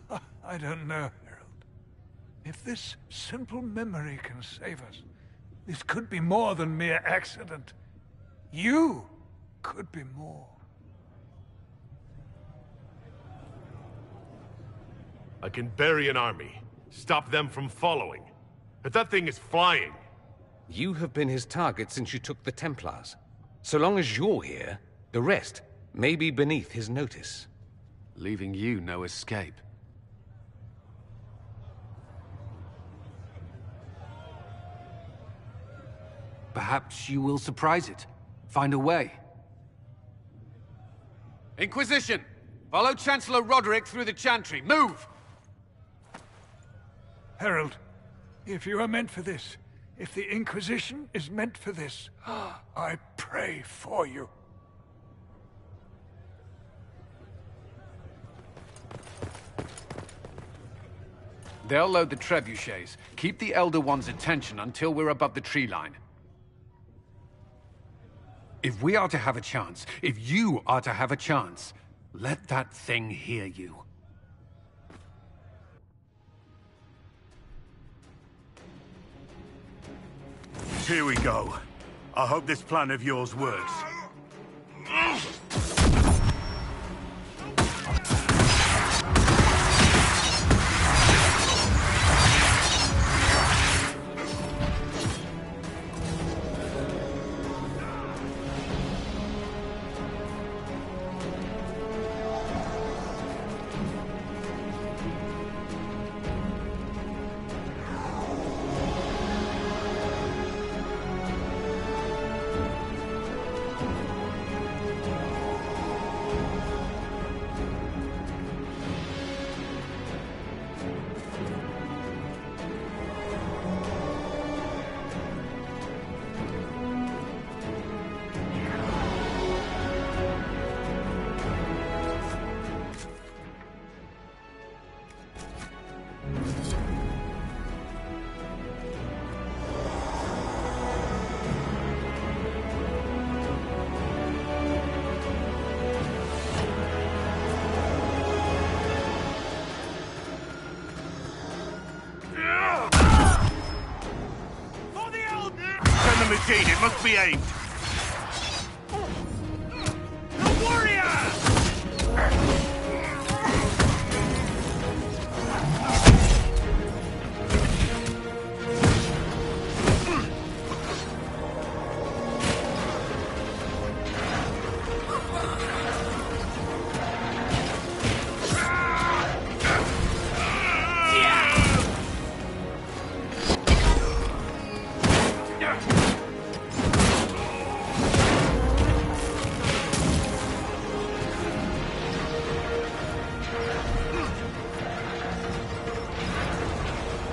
I: I don't know, Herald. If this simple memory can save us, this could be more than mere accident. You could be more.
Q: I can bury an army, stop them from following. But that thing is flying.
H: You have been his target since you took the Templars. So long as you're here, the rest may be beneath his notice.
K: Leaving you no escape. Perhaps you will surprise it. Find a way. Inquisition! Follow Chancellor Roderick through the Chantry. Move!
I: Herald, if you are meant for this, if the Inquisition is meant for this, I pray for you.
K: They'll load the trebuchets. Keep the Elder One's attention until we're above the tree line. If we are to have a chance, if you are to have a chance, let that thing hear you.
O: Here we go. I hope this plan of yours works.
A: It must be aimed. The warrior!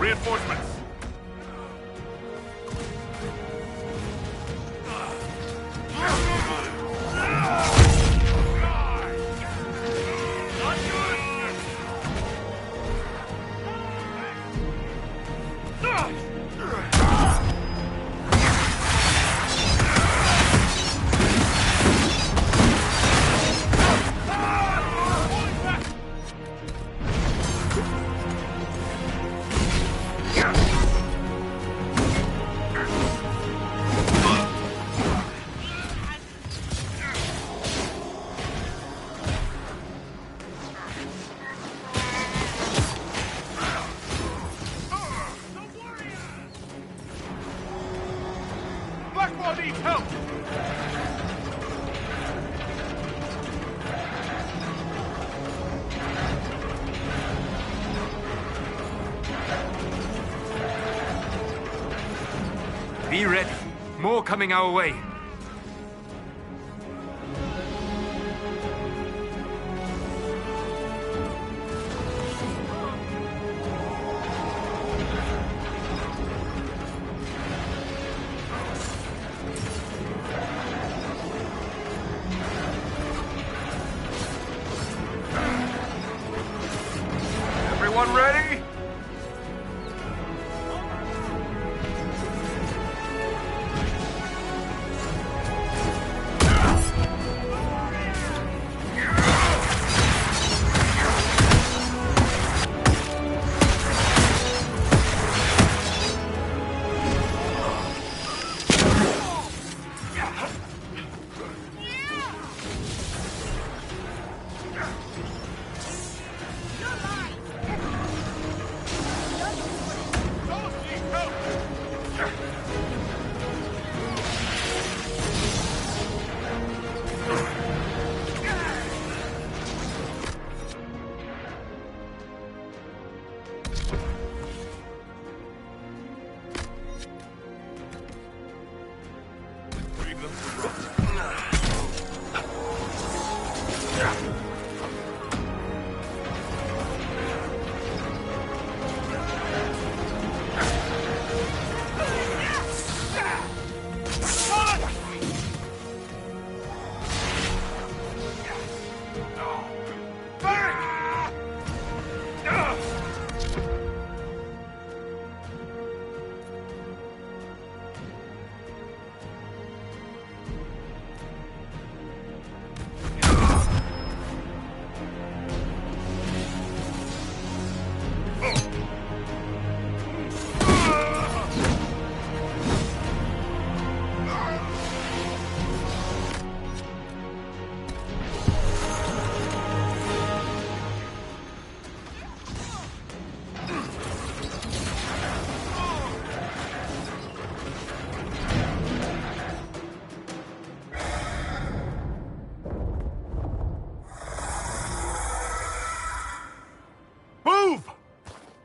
A: Reinforcements! Needs help!
F: Be ready. More coming our way.
R: Everyone ready?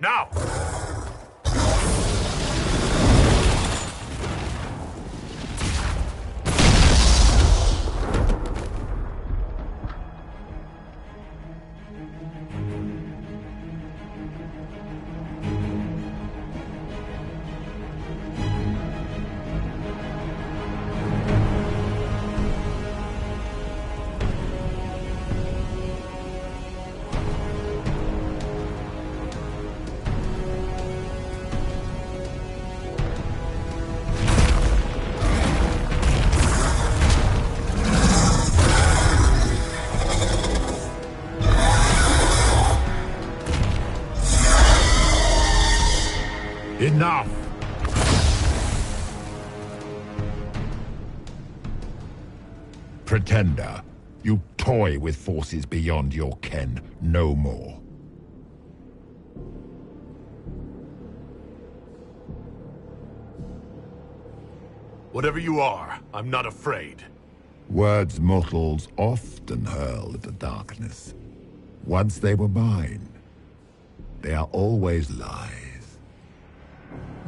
A: Now! Enough!
E: Pretender, you toy with forces beyond your ken no more.
A: Whatever you are, I'm not afraid.
E: Words mortals often hurl at the darkness. Once they were mine, they are always lies.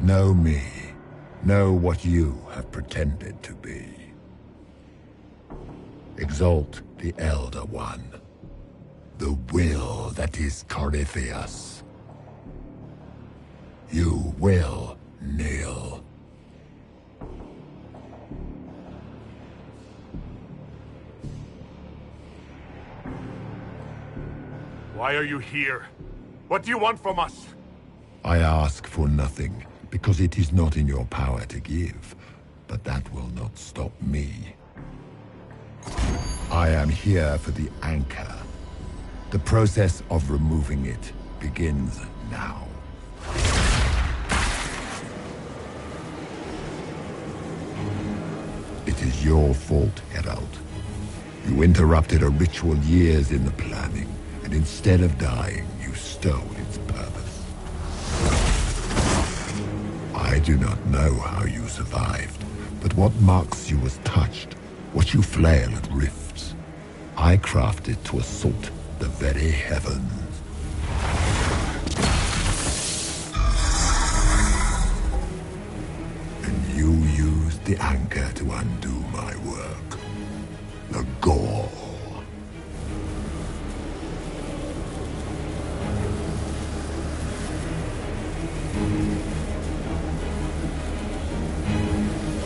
E: Know me. Know what you have pretended to be. Exalt the Elder One. The will that is Corypheus. You will kneel.
A: Why are you here? What do you want from us?
E: I ask for nothing, because it is not in your power to give. But that will not stop me. I am here for the anchor. The process of removing it begins now. It is your fault, Herald. You interrupted a ritual years in the planning, and instead of dying, you stole its purpose. I do not know how you survived, but what marks you as touched, what you flail at rifts, I crafted to assault the very heavens. And you used the anchor to undo my work. The gall.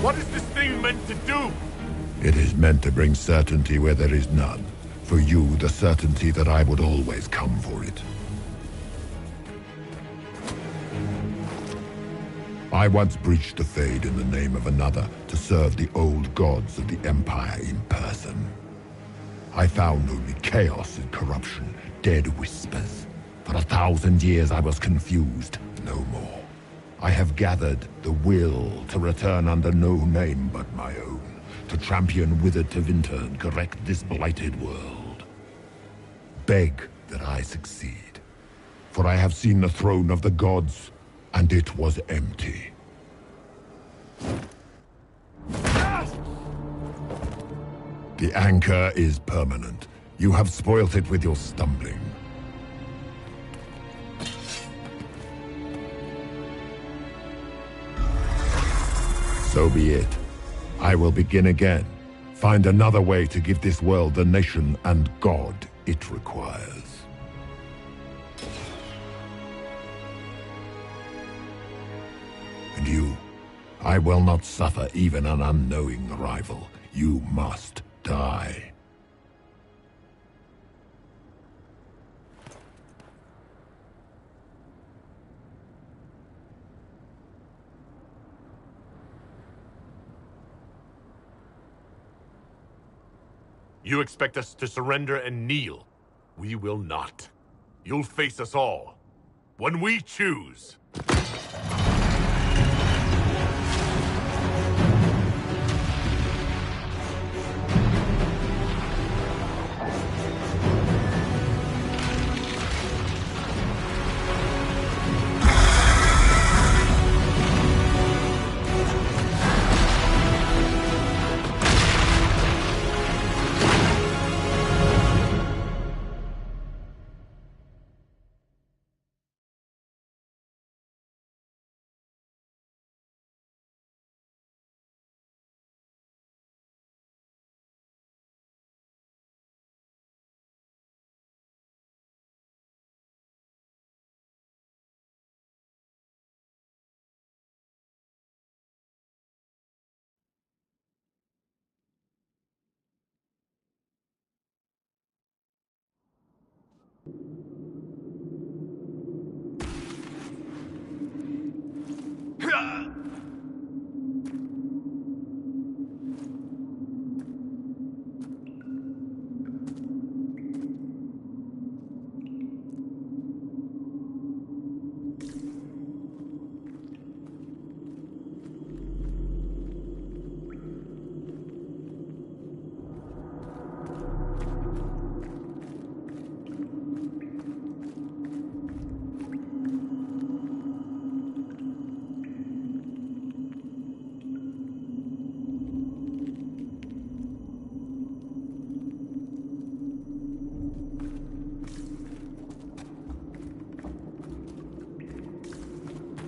A: What is this thing meant to do?
E: It is meant to bring certainty where there is none. For you, the certainty that I would always come for it. I once breached the Fade in the name of another to serve the old gods of the Empire in person. I found only chaos and corruption, dead whispers. For 1,000 years I was confused, no more. I have gathered the will to return under no name but my own, to champion Withered to Winter and correct this blighted world. Beg that I succeed, for I have seen the throne of the gods, and it was empty. The anchor is permanent. You have spoilt it with your stumbling. So be it. I will begin again. Find another way to give this world the nation and God it requires. And you, I will not suffer even an unknowing rival. You must die.
A: You expect us to surrender and kneel. We will not. You'll face us all. When we choose.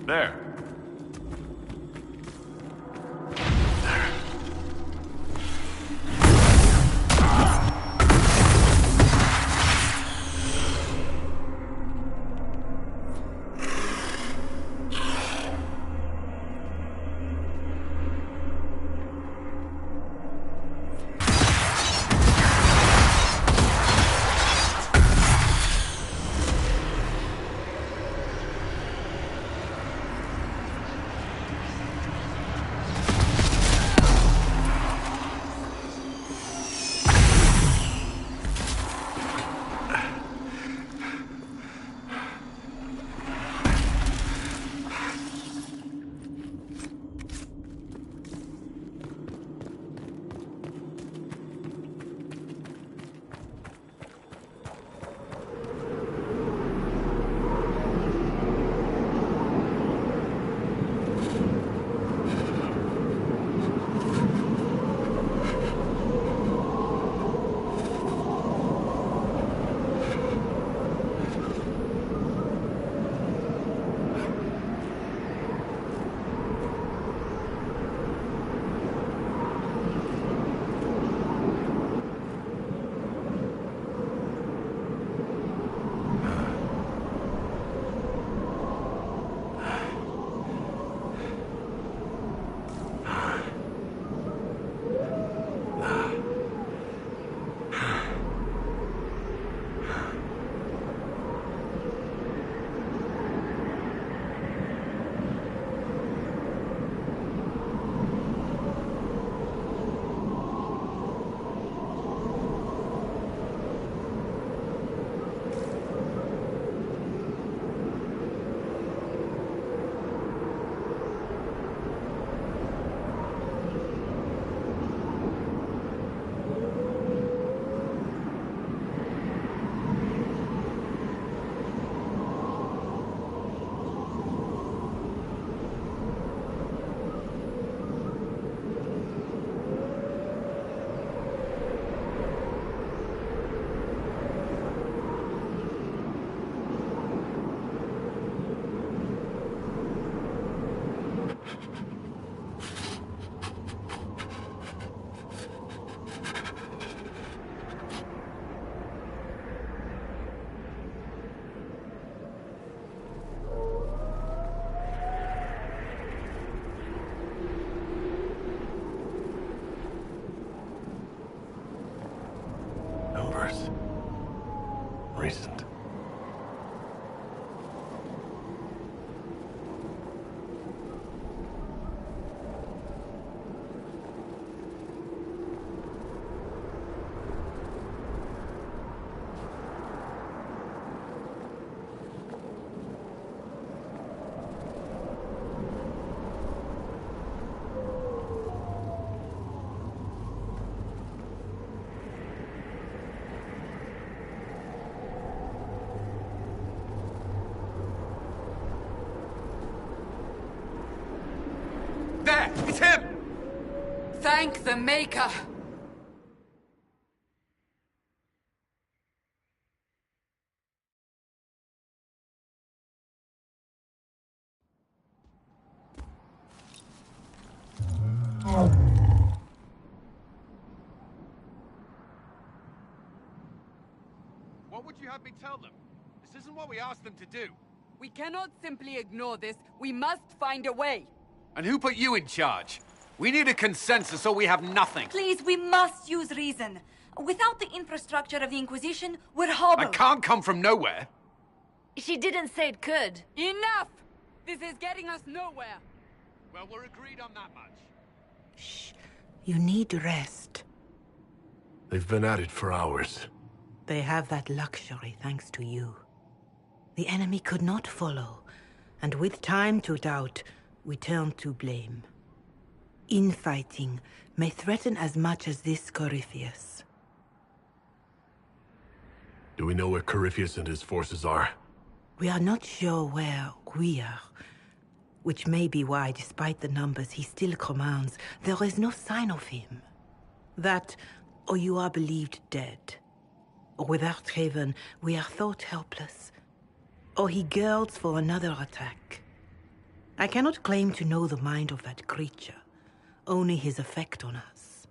A: There.
C: There! It's him!
V: Thank the Maker!
C: What would you have me tell them? This isn't what we asked them to do.
V: We cannot simply ignore this. We must find a way.
C: And who put you in charge? We need a consensus or we have nothing.
M: Please, we must use reason. Without the infrastructure of the Inquisition, we're hobbled.
C: I can't come from nowhere.
M: She didn't say it could.
V: Enough! This is getting us nowhere.
C: Well, we're agreed on that much.
J: You need rest.
Q: They've been at it for hours.
J: They have that luxury thanks to you. The enemy could not follow, and with time to doubt, we turn to blame. Infighting may threaten as much as this Corypheus.
Q: Do we know where Corypheus and his forces are?
J: We are not sure where we are, which may be why, despite the numbers he still commands, there is no sign of him. That, or you are believed dead. Or without Haven, we are thought helpless. Or he girds for another attack. I cannot claim to know the mind of that creature, only his effect on us.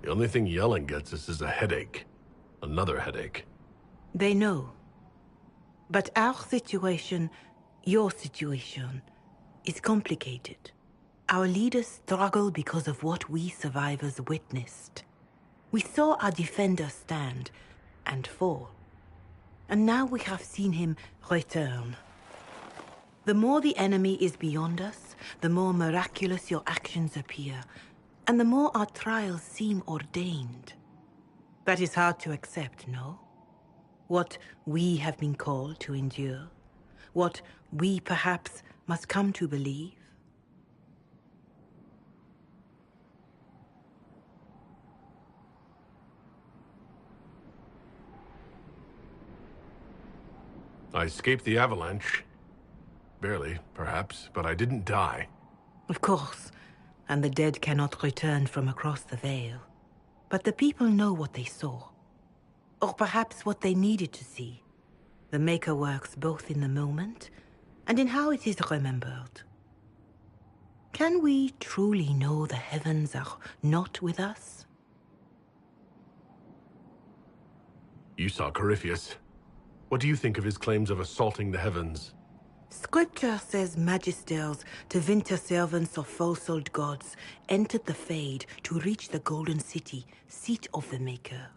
Q: The only thing yelling gets us is a headache. Another headache.
J: They know. But our situation, your situation, is complicated. Our leaders struggle because of what we survivors witnessed. We saw our defender stand and fall. And now we have seen him return. The more the enemy is beyond us, the more miraculous your actions appear, and the more our trials seem ordained. That is hard to accept, no? What we have been called to endure, what we perhaps must come to believe.
Q: I escaped the avalanche. Barely, perhaps, but I didn't die.
J: Of course, and the dead cannot return from across the veil. But the people know what they saw. Or perhaps what they needed to see. The Maker works both in the moment and in how it is remembered. Can we truly know the heavens are not with us?
Q: You saw Corypheus. What do you think of his claims of assaulting the heavens?
J: Scripture says magisters, to winter servants of false-old gods, entered the Fade to reach the Golden City, seat of the Maker.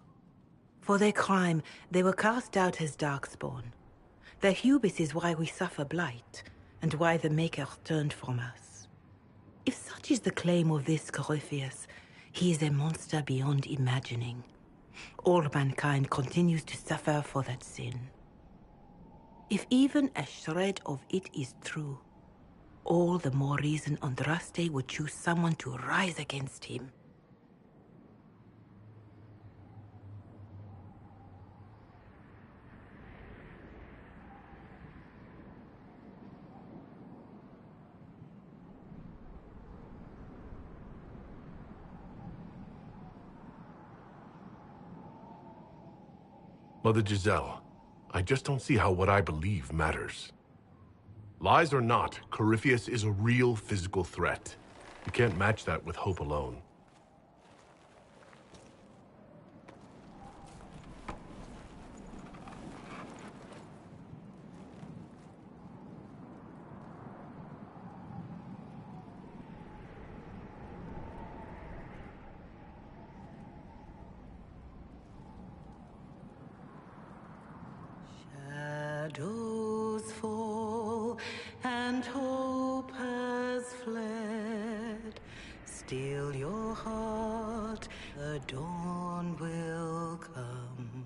J: For their crime, they were cast out as darkspawn. Their hubris is why we suffer blight, and why the Maker turned from us. If such is the claim of this Corypheus, he is a monster beyond imagining. All mankind continues to suffer for that sin. If even a shred of it is true, all the more reason Andraste would choose someone to rise against him.
Q: Mother Giselle, I just don't see how what I believe matters. Lies or not, Corypheus is a real physical threat. You can't match that with hope alone.
J: Shadows fall and hope has fled. Still your heart, the dawn will come.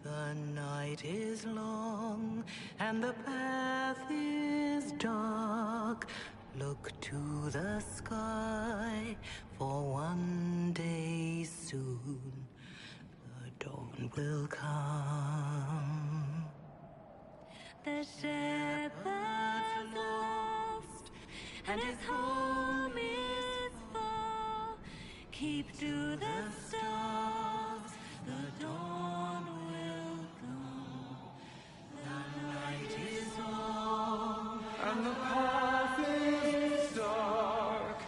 J: The night is long and the path is dark. Look to the sky, for one day soon the dawn will come. The
B: and his home is far. Keep to the stars, the dawn will come. The night is long, and the path is dark.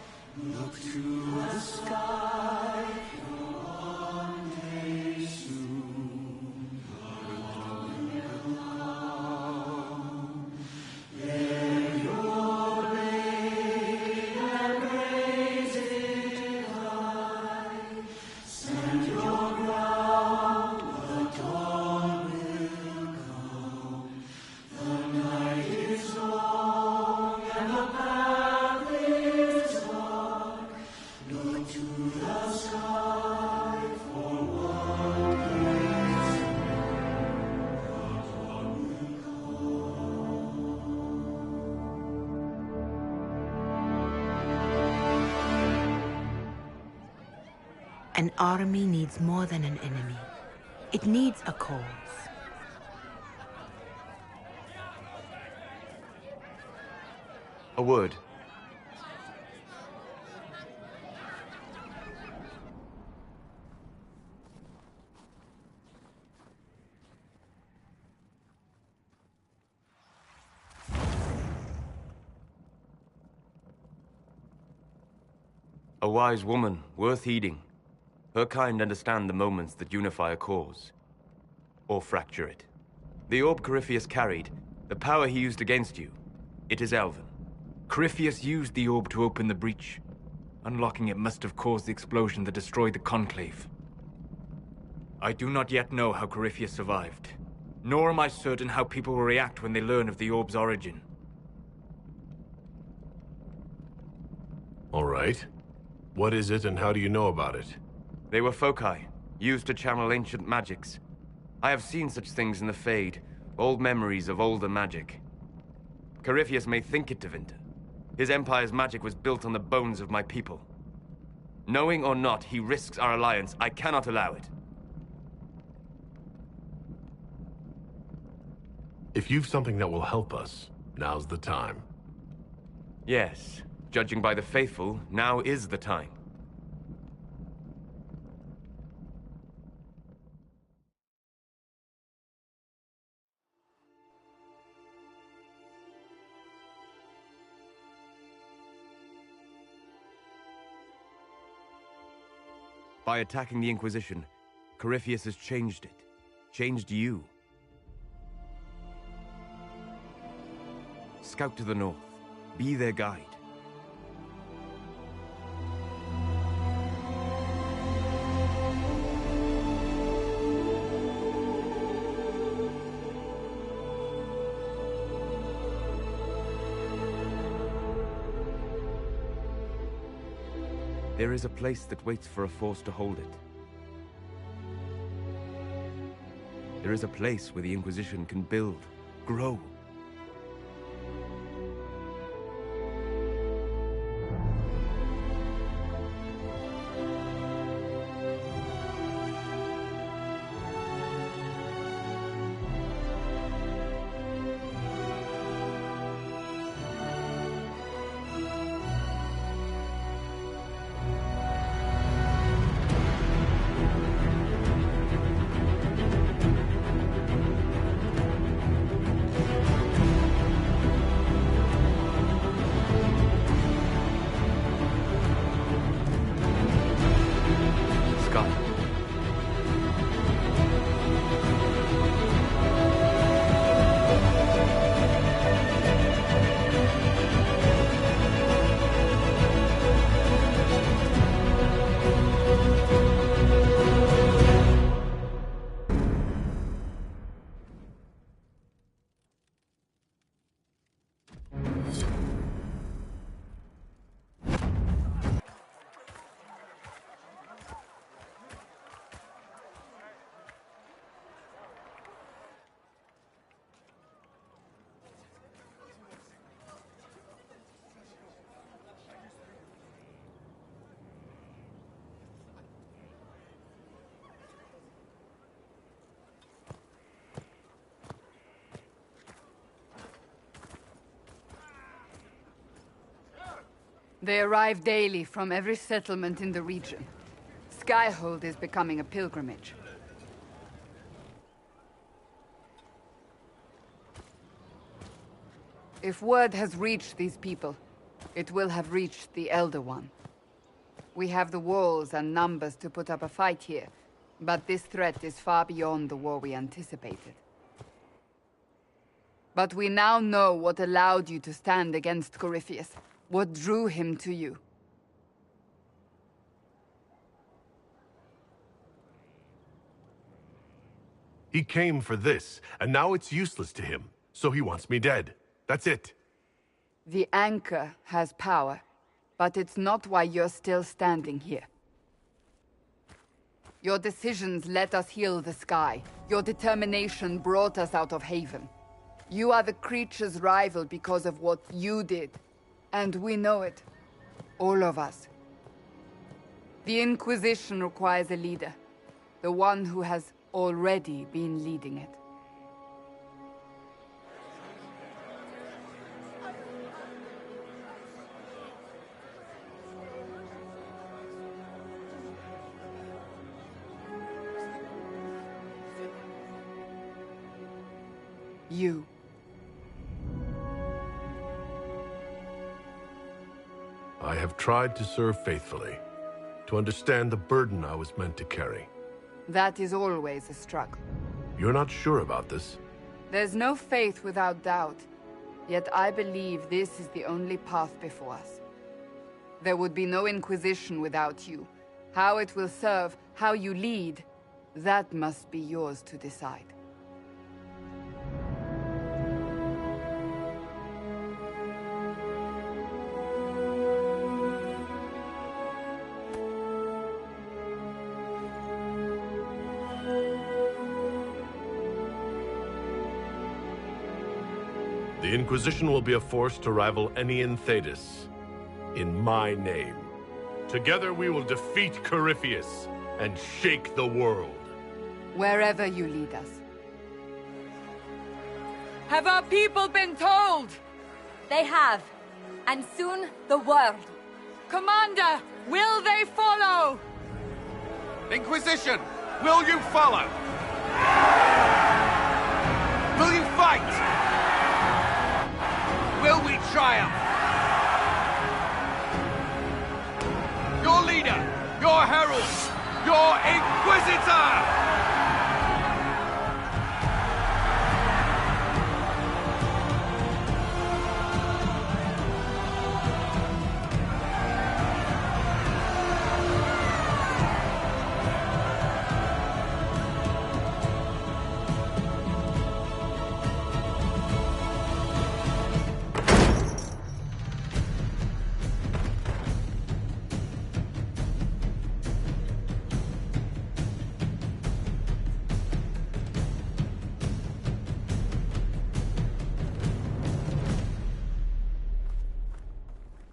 B: Look to the sky, for one day soon the dawn will come. There your blade and raise it high. Stand your ground, the dawn will come. The night is long, and the path is dark. Look to the sky for one day soon the dawn will
J: An army needs more than an enemy. It needs a cause.
G: A word. A wise woman, worth heeding. Her kind understand the moments that unify a cause. Or fracture it. The orb Corypheus carried, the power he used against you, it is Elven. Corypheus used the orb to open the breach. Unlocking it must have caused the explosion that destroyed the Conclave. I do not yet know how Corypheus survived, nor am I certain how people will react when they learn of the orb's origin.
Q: All right. What is it and how do you know about it?
G: They were foci, used to channel ancient magics. I have seen such things in the Fade, old memories of older magic. Corypheus may think it Tevinter. His empire's magic was built on the bones of my people. Knowing or not, he risks our alliance. I cannot allow it.
Q: If you've something that will help us, now's the time.
G: Yes, judging by the faithful, now is the time. By attacking the Inquisition, Corypheus has changed it. Changed you. Scout to the north. Be their guide. There is a place that waits for a force to hold it. There is a place where the Inquisition can build, grow.
V: They arrive daily from every settlement in the region. Skyhold is becoming a pilgrimage. If word has reached these people, it will have reached the Elder One. We have the walls and numbers to put up a fight here, but this threat is far beyond the war we anticipated. But we now know what allowed you to stand against Corypheus, what drew him to you.
Q: He came for this, and now it's useless to him, so he wants me dead. That's it.
V: The anchor has power, but it's not why you're still standing here. Your decisions let us heal the sky. Your determination brought us out of Haven. You are the creature's rival because of what you did. And we know it. All of us. The Inquisition requires a leader. The one who has already been leading it. You.
Q: I have tried to serve faithfully, to understand the burden I was meant to carry.
V: That is always a struggle.
Q: You're not sure about this?
V: There's no faith without doubt, yet I believe this is the only path before us. There would be no Inquisition without you. How it will serve, how you lead, that must be yours to decide.
Q: The Inquisition will be a force to rival any in Thedas. In my name. Together we will defeat Corypheus and shake the world.
V: Wherever you lead us.
D: Have our people been told?
M: They have. And soon, the world.
D: Commander, will they follow?
C: Inquisition, will you follow? Will you fight? Will we triumph? Your leader, your herald, your Inquisitor!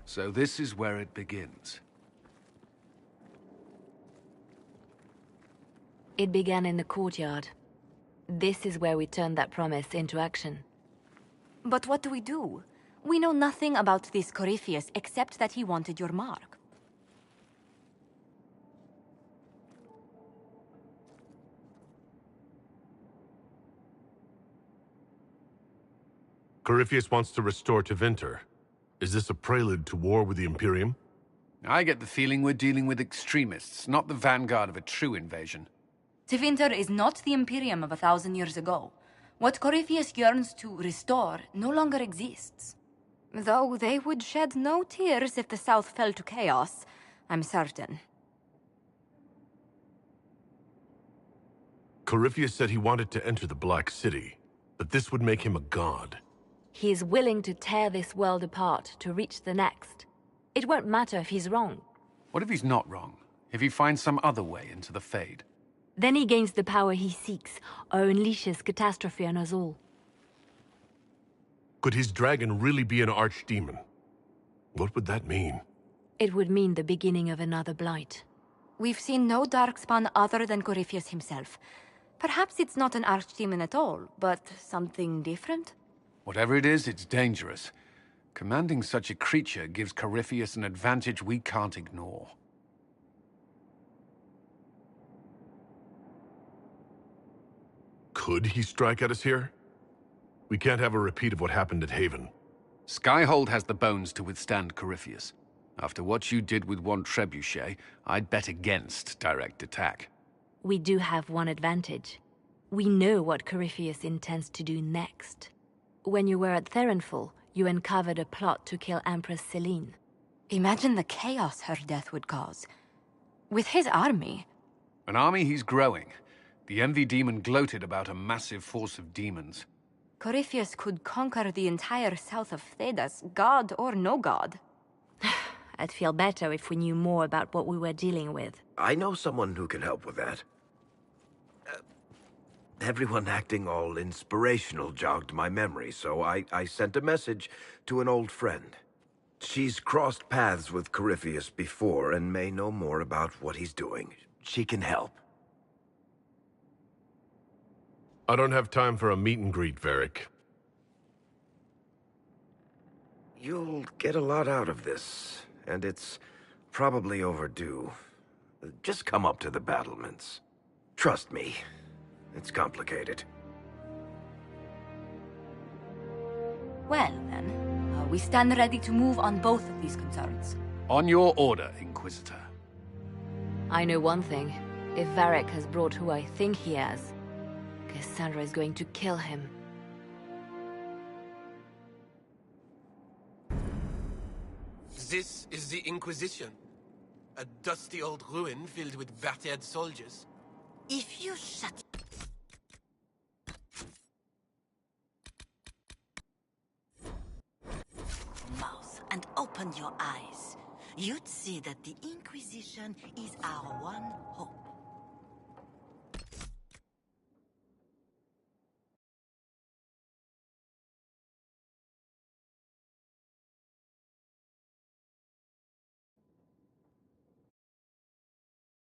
K: So this is where it begins.
P: It began in the courtyard. This is where we turned that promise into action.
M: But what do we do? We know nothing about this Corypheus except that he wanted your mark.
Q: Corypheus wants to restore Tevinter. Is this a prelude to war with the Imperium?
K: I get the feeling we're dealing with extremists, not the vanguard of a true invasion.
M: Tevinter is not the Imperium of 1,000 years ago. What Corypheus yearns to restore no longer exists. Though they would shed no tears if the South fell to chaos, I'm certain.
Q: Corypheus said he wanted to enter the Black City, but this would make him a god.
P: He is willing to tear this world apart to reach the next. It won't matter if he's wrong.
K: What if he's not wrong? If he finds some other way into the Fade?
P: Then he gains the power he seeks, or unleashes catastrophe on us all.
Q: Could his dragon really be an archdemon? What would that mean?
P: It would mean the beginning of another blight.
M: We've seen no darkspawn other than Corypheus himself. Perhaps it's not an archdemon at all, but something different?
K: Whatever it is, it's dangerous. Commanding such a creature gives Corypheus an advantage we can't ignore.
Q: Could he strike at us here? We can't have a repeat of what happened at Haven.
K: Skyhold has the bones to withstand Corypheus. After what you did with one trebuchet, I'd bet against direct attack.
P: We do have one advantage. We know what Corypheus intends to do next. When you were at Therenfall, you uncovered a plot to kill Empress Celine.
M: Imagine the chaos her death would cause. With his army.
K: An army he's growing. The Envy Demon gloated about a massive force of demons.
M: Corypheus could conquer the entire south of Thedas, god or no god.
P: I'd feel better if we knew more about what we were dealing with.
N: I know someone who can help with that. Everyone acting all inspirational jogged my memory, so I sent a message to an old friend. She's crossed paths with Corypheus before and may know more about what he's doing. She can help.
Q: I don't have time for a meet and greet, Varric.
N: You'll get a lot out of this, and it's probably overdue. Just come up to the battlements. Trust me, it's complicated.
M: Well, then, we stand ready to move on both of these concerns.
K: On your order, Inquisitor.
P: I know one thing. If Varric has brought who I think he has, Cassandra is going to kill him.
U: This is the Inquisition. A dusty old ruin filled with battered soldiers.
S: If you shut your mouth and opened your eyes, you'd see that the Inquisition is our one hope.